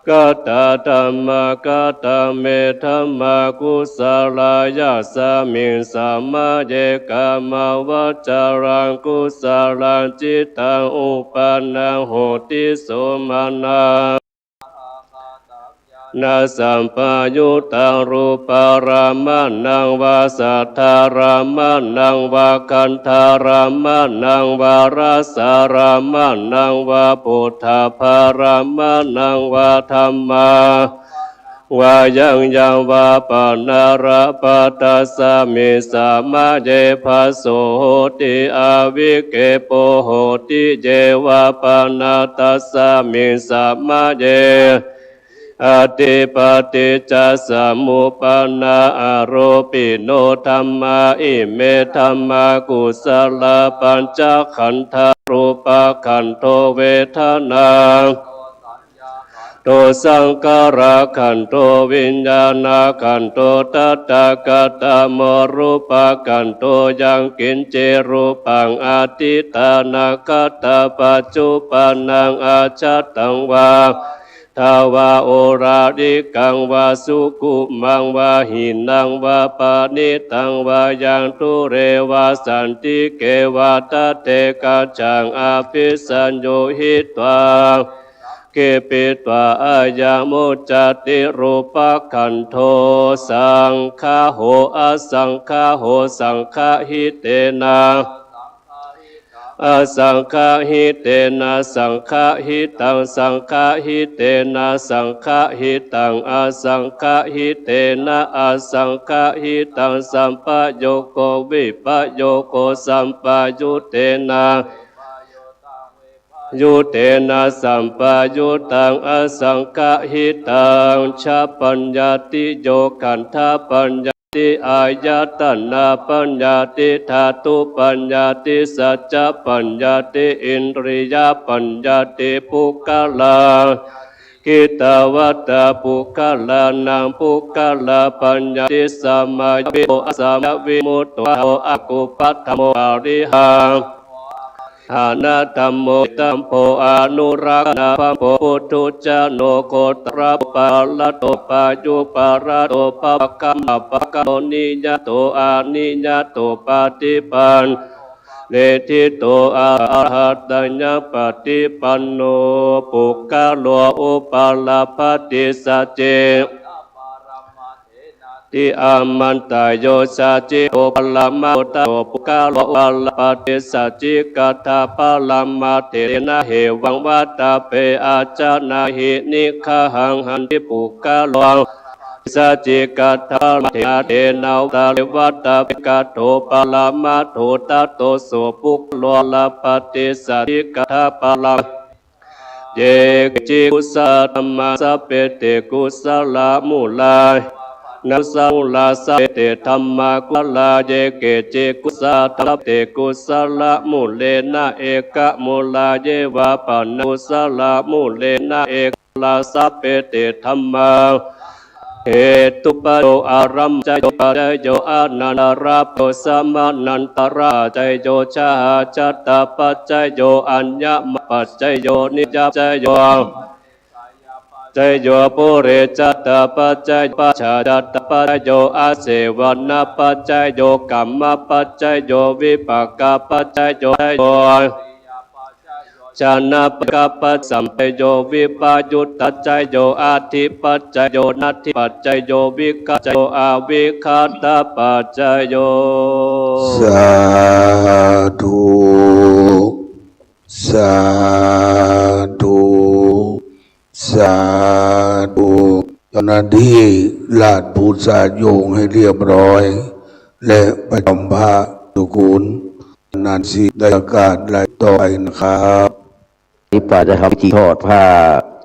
กัตตาธัมมะกัตตเมธัมมะกุศลายาสมิงสัมมาเยกามวัจจารังกุศลังจิตตังอุปานังโหติโสมานังนาสัมปยุตตังรูปารามะนังวาสัทธารามะนังวาคันธารามะนังวาราสารามะนังวาพุทธภารามะนังวาธัมมาวายังวาปนาระปัตตสามิสามาเยภาโสโหติอาวิเกโปโหติเจวาปนาตัสสามิสามาเยอติปฏิจจสมุปปนาอโรปิโนธัมมาอิเมธัมมากุศลปัญจขันธรูปขันโทเวทนาโตสังขารขันโตวิญญาณขันโตตัตตะกตมรูปขันโตยังกินเจรูปังอาทิตานาคตปัจจุปนังอาชัตตังวาทาวาโอราดิกังวาสุกุมังวาหินังวาปานิตังวายังทุเรวาสันติเกวาตเตกาจังอาภิสัญโยหิตวาเกปิตวาอายังมุจติรูปขันโทสังฆาโหอสังฆาโหสังฆาหิเตนะอสังฆาหิเตนะสังฆาหิตังสังฆาหิเตนะสังฆาหิตังอสังฆาหิเตนะอสังฆาหิตังสัมปโยโกวิปโยโกสัมปยุเตนะยุเตนะสัมปยุตังอสังฆาหิตังชาปัญญาติโยขันธปัญญาติอายตนะปัญญาติธาตุปัญญาติสัจจปัญญาติอินทรียปัญญาติปุคคลากิตวัตตปุคคลานังปุคคลาปัญญาติสัมมาวิโมสัมวิมุตโตอะกุปัฏฐโมอริหังฐานะธัมโมตัมโพอนุรักนาภัมโพพุทธุจโนโคตรปาลโตปายุปาระโตปะกัมปะกะโนนิยโตอานิยโตปฏิปันเลทิโตอะระหะตัญญปฏิปันโนปุคคโลอุปาลปฏิสัจเจติอามันตายโยสัจจิโอปลามาตโอปุกาโลอัลปฏิสัจจิกัตถาปลามาเทนะเหวังวัตตาเปอาจานาหินิคาหังหันติปุกาโลสัจจิกัตถาเทนะเทนาตาเลวัตตาเปกาโตปลามาโทตัตโตโสปุกโลลปฏิสัจจิกัตถาปลาเยจิกุสะธรรมะสัพเพเตกุสลามุลายนัสสะมุลาสะเตธัมมากุลาเยเกเจกุสะทัพเตกุสละมุเลนะเอกะมุลาเยวาปานุสละมุเลนะเอกลาสะเปเตธัมมาเหตุปโยอารัมใจโยปะโยอานันตราโพสัมมานันตราใจโยชาจัตตาปัจจโยอัญญมปัจจโยนิจจโยใจโยปุเรจัตตาปัจจัยปัจฉาจัตตาปัจโยอาเสวนาปัจจัยโยกัมมปัจจัยโยวิปากาปัจจัยโยชานะปะกาปัจสัมปโยวิปายุตตัจจัยโยอาทิปัจจัยโยนัตถิปัจจัยโยวิคัจจัยโยอาวิคัตตปัจจัยโยสาธุสาธุสาธุเจ้าหน้าที่ ลาดบูชาโยงให้เรียบร้อย และประจำพระสุกุลนานสีได้ประกาศรายต่อไปนะครับ นิพพานจะทำพิธีทอดผ้า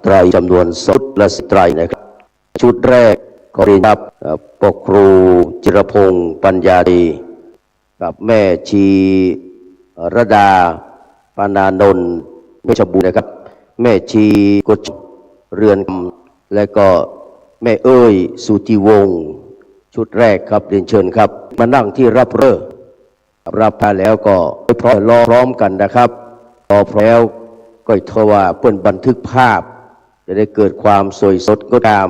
ไตรจำนวนชุดละ10 ไตรนะครับชุดแรกขอเรียนครับปกครูจิรพงศ์ปัญญาดีกับแม่ชีระดาปานานนท์เมชบุญนะครับแม่ชีกฎเรือนและก็แม่เอ้ยสุธิวงศ์ชุดแรกครับเรียนเชิญครับมานั่งที่รับเริ่รับผ้าแล้วก็พร้อมรอพร้อมกันนะครับรอพร้อมแล้วก็ทว่าเพื่อนบันทึกภาพจะได้เกิดความสวยสดงดงาม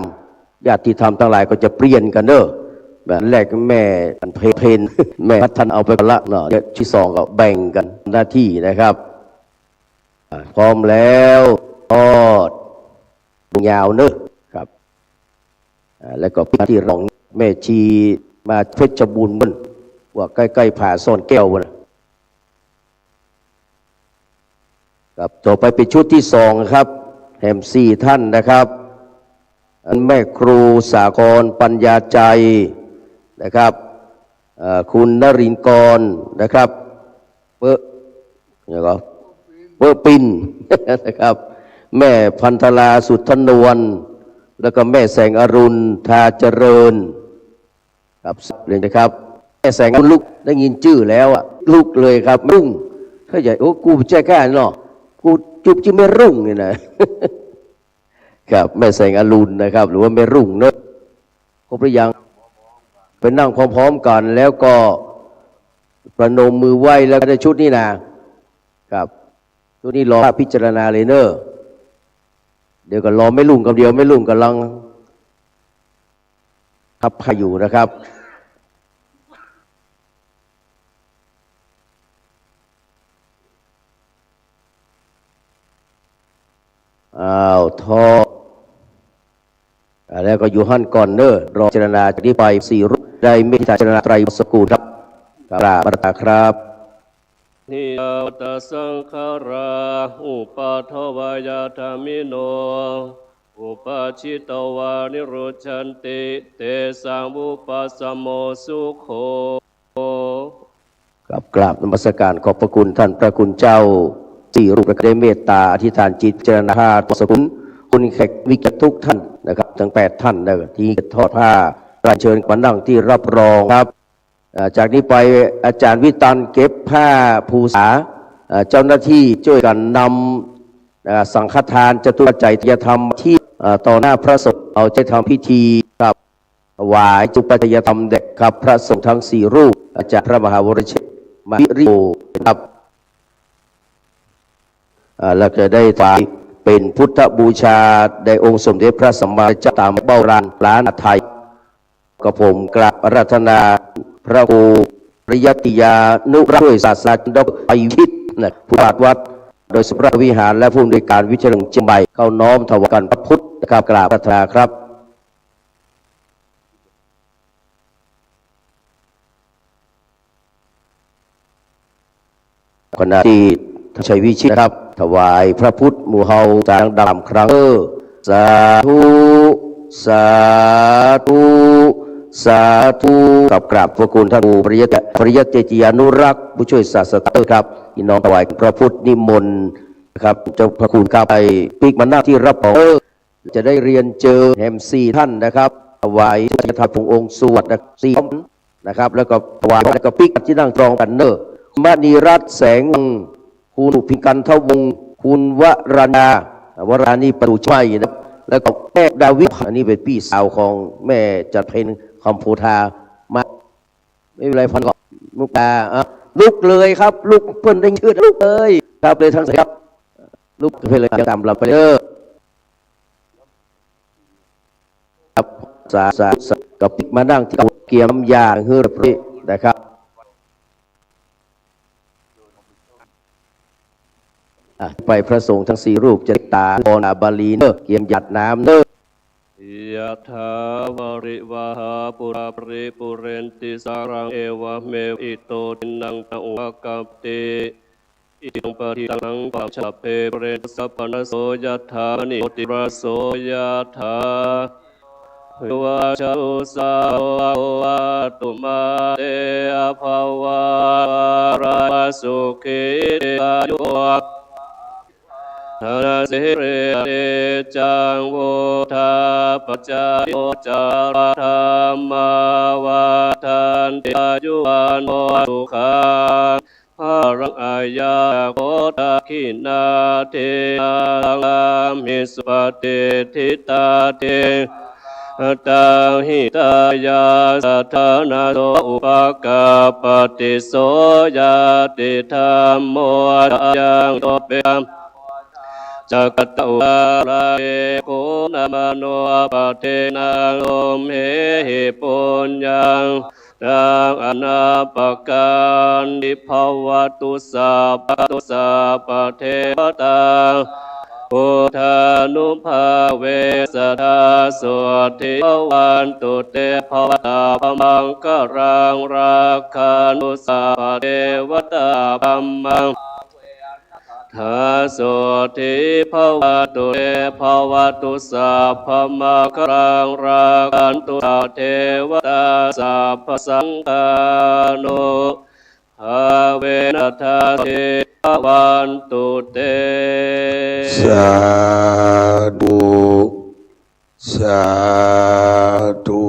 ญาติธรรมทั้งหลายก็จะเปลี่ยนกันเด้อแบบแรกแม่เพนแม่พัฒนเอาไปละเนาะที่สองก็แบ่งกันหน้าที่นะครับพร้อมแล้วทอดยาวเนอะครับแล้วก็พิธีรองแม่ชีมาเพชรบูรณ์มันว่าใกล้ๆผ่าซ่อนแก้วนะครับต่อไปเป็นชุดที่2ครับแหม4 ท่านนะครับแม่ครูสากรปัญญาใจนะครับคุณนรินทร์กรนะครับเบอร์ปินนะครับแม่พันธลาสุทธนวลแล้วก็แม่แสงอรุณทาเจริญครับเลยนะครับแม่แสงอรุณลุกได้ยินชื่อแล้วอ่ะลุกเลยครับรุ่งถ้าใหญ่โอ้กูแจ้แค่เนาะกูจุบจิไม่รุ่งนี่นะครับแม่แสงอรุณนะครับหรือว่าแม่รุ่งเนอะครบหรือยังไปนั่งพร้อมๆกันแล้วก็ประนมมือไหว้แล้วก็ได้ชุดนี้นะครับชุดนี้รอพิจารณาเลยเนอะเดี๋ยวก็รอไม่รุ่งกับเดียวไม่รุ่งกำลังทับพาอยู่นะครับทอแล้วก็อยู่หั่นก่อนเนอรอพิจารณาจากนี้ไป4 รูปได้เมตตาพิจารณาไตรสกุลครับกราบพระครับนิยตสังขาราอุปาทวายาธามิโนอุปาชิตวานิโรชันติเตสังอุปสมโมสุโขกับกราบนมัสการขอบพระคุณท่านพระคุณเจ้า4 รูปได้เมตตาอธิษฐานจิตเจริญธาตุสกุลคุณแขกวิกทุกท่านนะครับทั้ง8 ท่านนะที่ทอดผ้าการเชิญมานั่งที่รับรองครับจากนี้ไปอาจารย์วิตันเก็บผ้าภูษาเจ้าหน้าที่ช่วยกันนำสังฆทานจตุปัจจัยที่จะทำที่ต่อหน้าพระสงฆ์เอาใจทำพิธีกับถวายจตุปัจจัยธรรมเด็กครับพระสงฆ์ทั้ง4 รูปอาจารย์พระมหาวรเชษฐ์มาริโอครับแล้วก็ได้ถวายเป็นพุทธบูชาในองค์สมเด็จพระสัมมาสัมพุทธเจ้าตามโบราณล้านไทยกับผมกราบอาราธนาพระครูปริยัติยานุรักษ์ด้วยศาสนาดร.ไอวิทย์ผู้ปราชญ์วัดโดยสำนักวิหารและผู้อำนวยการวิทยาลัยเชียงใหม่เข้าน้อมถวายกันพระพุทธนะครับกราบอาราธนาครับขณะที่ท่านชัยวิชิตนะครับถวายพระพุทธหมู่เฮาจางดำครั้งสาธุสาธุสาธุกับกราบพระคุณท่านปริยัติเจติยานุรักษ์ผู้ช่วยศาสตราจารย์ครับพี่น้องถวายพระพุทธนิมนต์นะครับเจ้าพระคุณครับไปปีกมาหน้าที่รับของจะได้เรียนเจอแหม4 ท่านนะครับถวายพระธาตุองค์สวด4นะครับแล้วก็ถวายแล้วก็ปีกที่นั่งตรองกันเนอมณีรัตน์แสงคุณพิกันทวงศ์คุณวราณีประตูชัยนะแล้วก็แม่ดาวิดอันนี้เป็นพี่สาวของแม่จัดเพลงคำโพธามาไม่เป็นไรพันก่อนลูกตาลุกเลยครับลุกเพิ่นได้ชื่อลุกเลยครับเลยทั้งสายครับลุกเพลเลยตามเราไปเลยครับสากับมานั่งที่เกียมยาเฮือพรินะครับไปพระสงฆ์ทั้ง4 รูปจะตาโอนบาลีเนอเกียมหยัดน้ำเนอยะถาวาริวหาปุราปริปุเรนติสารังเอวะเมอิโตทินังตะอุปกัปติอิติปฏิตังปัจฉเพปุเรนสัพพนโสยะถามณิโติราโสยะถา วะชาลุสาวะตุมาเตอภวาราสุขิอายุธนสิริเตจังวุธาปจายโยจารธรรมาวาทันติอายุวันโอสุขังภารังอายาโคตาคินาเทอามิสุปฏิทิตาเตตังหิตายาสัทธานาโตอุปกาปฏิโสยติธรรมโมยังโตเปมจักตวาราเอโคนามโนปะเทนะโลมเหหิปุญญังดังอนาปการนิภวตุสัพพตุสัพพเทวตาพุทธานุภาเวสทาสุทิวันตุเตภวตาพมังกรังราคันุสัพพเทวตาพัมมังทาสุทิภวตุเตภวตุสัพพมังกรังราคันตุสัพพเทวตาสัพพสังฆานุภาเวนัทาเทวันตุเต สาธุสาธุ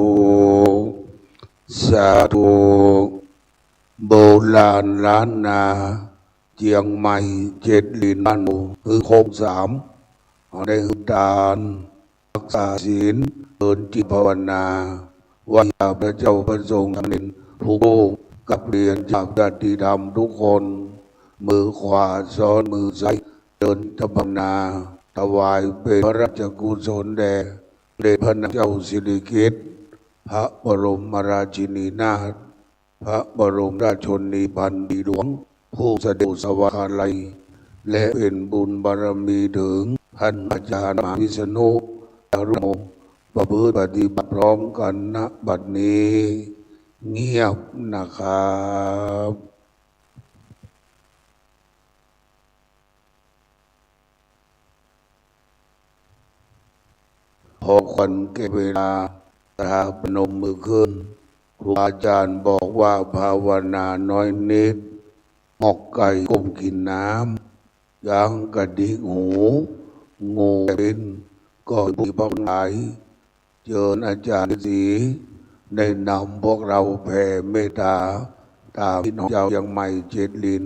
สาธุโบราณล้านนาเจียงใหม่เจ็ดลินบ้านหมูคือโคงสามได้หุดานรักษาศีลเดินจิตภาวนาว่าพระเจ้าประสงค์นินผู้กับเรียนจากญาติธรรมทุกคนมือขวาซ้อนมือซ้ายเดินธรรมนาถวายเป็นพระราชกุศลแด่เดชพระนางเจ้าสิริกิติ์พระบรมราชินีนาถพระบรมราชชนนีพันปีหลวงผู้เสด็จสวรรคาลัยและเป็นบุญบารมีถึงท่านอาจารย์มหาวิษณุอรุณประพฤติปฏิบัติพร้อมกันณบัดนี้เงียบนะครับพอควันเก็บเวลาตาพนมมือขึ้นครูอาจารย์บอกว่าภาวนาน้อยนิดหอกไก่ก้มกินน้ำยางกระดิกหูงูเป็นก็มีพระหลายเชิญอาจารย์สีได้นำพวกเราแผ่เมตตาตามที่น้องเจ้ายังไม่เจ็ดลิน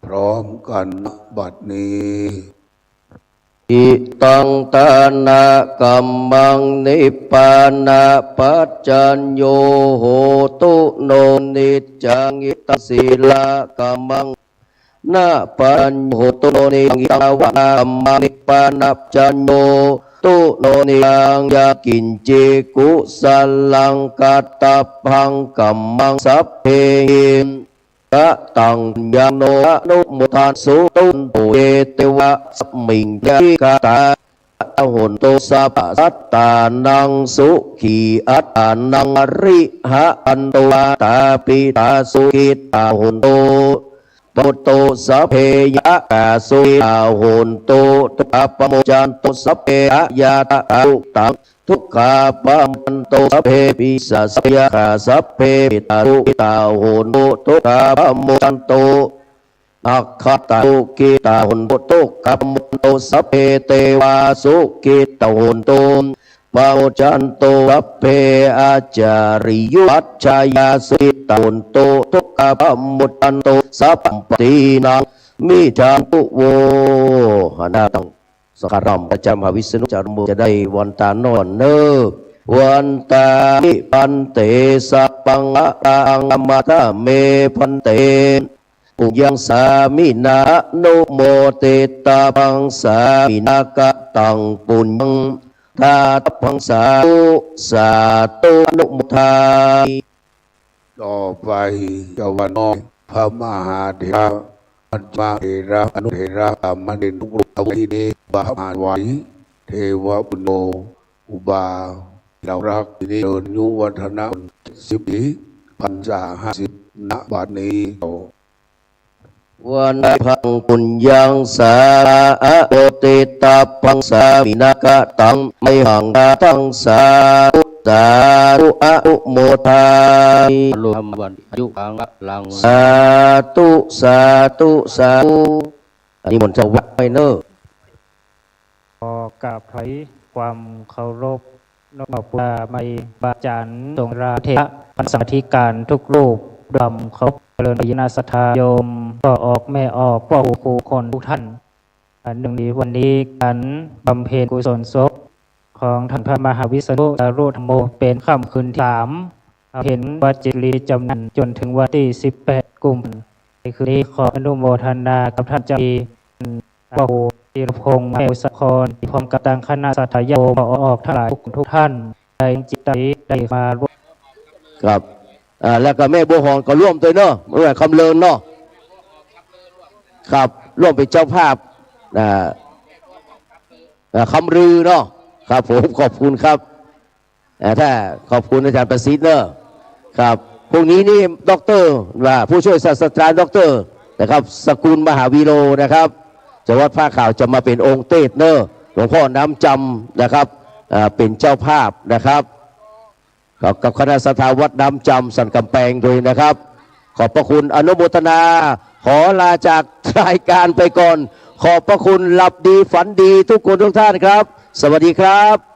พร้อมกันบัดนี้อิตังตานะกัมมังนิพพานะปัจจัญโยโหตุโนนิจจังอิตสิลากัมมังนะปัญโหตุโนนิจังวะกัมมังนิพพานะปัจจัญโยตุโนนิยังยากินเจกุสัลลังกัตตพังกัมมังสัพเพหิมกะตังยังโนอนุโมทานสุตุนตุเอเตวะสัมมิงยะกาตาหุนโตสัพสัตตานังสุขีอัตตานังอริหะอันโตตาปิตาสุขิตาหุนโตปุตโตสัพเพยะกาสุตาหุนโตตุปปโมจันโตสัพเพยะตาตุตังทุกขาปัมปันโตสัพเพปิสัสยะขาสัพเพปิตารุตาหุนโตทุกขาปัมโมจันโตอัคคตาสุกิตาหุนโตทุกขาปัมโมจันโตสัพเพเทวาสุกิตาหุนโตปะโมจันโตสัพเพอาจาริยุปัจจายาสุกิตาหุนโตทุกขาปัมโมจันโตสัพพตินังมิจันตุโวหนาตังสักการะพระเจ้ามหาวิษณุจารมุจะได้วันตานอนเนอวันตามิพันเตสัพพังอะตังอมตะเมพันเตปุญญังสามินาโนโมเตตาพังสามินากะตังปุญญังทาตพังสาธุสาธุอนุโมทาต่อไปเจ้าวันน้องพระมหาเถระมัจจเถระอนุเถระมันเด่นทุกรูปเอาที่นี้บาหารไว้เทวปุณโญอุบาเรารักที่นี้เดินยุวัฒนะ10 ปีพรรษา50ณบัดนี้วันพังปุญญังสาระโอติตาพังสามินากะตังไม่หังกาตังสาธุ สาธุอนุโมทามิ รวมวันอายุขังลัง สาธุสาธุสาธุอันนี้มนต์จะวัดไปเนอะ ขอกราบถอยความเคารพนอบพุทธาไมบาจารย์ทรงราเทระพันสมาธิการทุกรูปดำเขาเจริญพยนาสถาโยมก็ออกแม่ออกพ่อครูคนทุกท่านอันหนึ่งนี้วันนี้การบำเพ็ญกุศลศพของท่านพระมหาวิษณุสารุธรรมโมเป็นค่ำคืนที่3เห็นวัดจิรีจำนันจนถึงวันที่18 กุมภาพันธ์ในคืนนี้ขออนุโมทนากับท่านเจ้าอีพ่อครูธีรพงษ์แม่สะครพร้อมกับตังคณะสัตยาโยมออกทั้งหลายทุกท่านได้จิตใจได้มาร่วม ครับแล้วก็แม่บัวหองก็ร่วมด้วยเนาะเมื่อคำเลินเนาะครับร่วมเป็นเจ้าภาพคำรือเนาะครับผมขอบคุณครับถ้าขอบคุณอาจารย์ประสิทธิ์เนาะครับพรุ่งนี้นี่ด็อกเตอร์ว่าผู้ช่วยศาสตราจารย์ด็อกเตอร์นะครับสกุลมหาวีโรนะครับจังหวัดผ้าขาวจะมาเป็นองค์เตศเนอร์หลวงพ่อน้ำจำนะครับเป็นเจ้าภาพนะครับกับคณะสัตวัดน้ำจำสันกำแพงด้วยนะครับขอบพระคุณอนุโมทนาขอลาจากรายการไปก่อนขอบพระคุณหลับดีฝันดีทุกคนทุกท่านครับสวัสดีครับ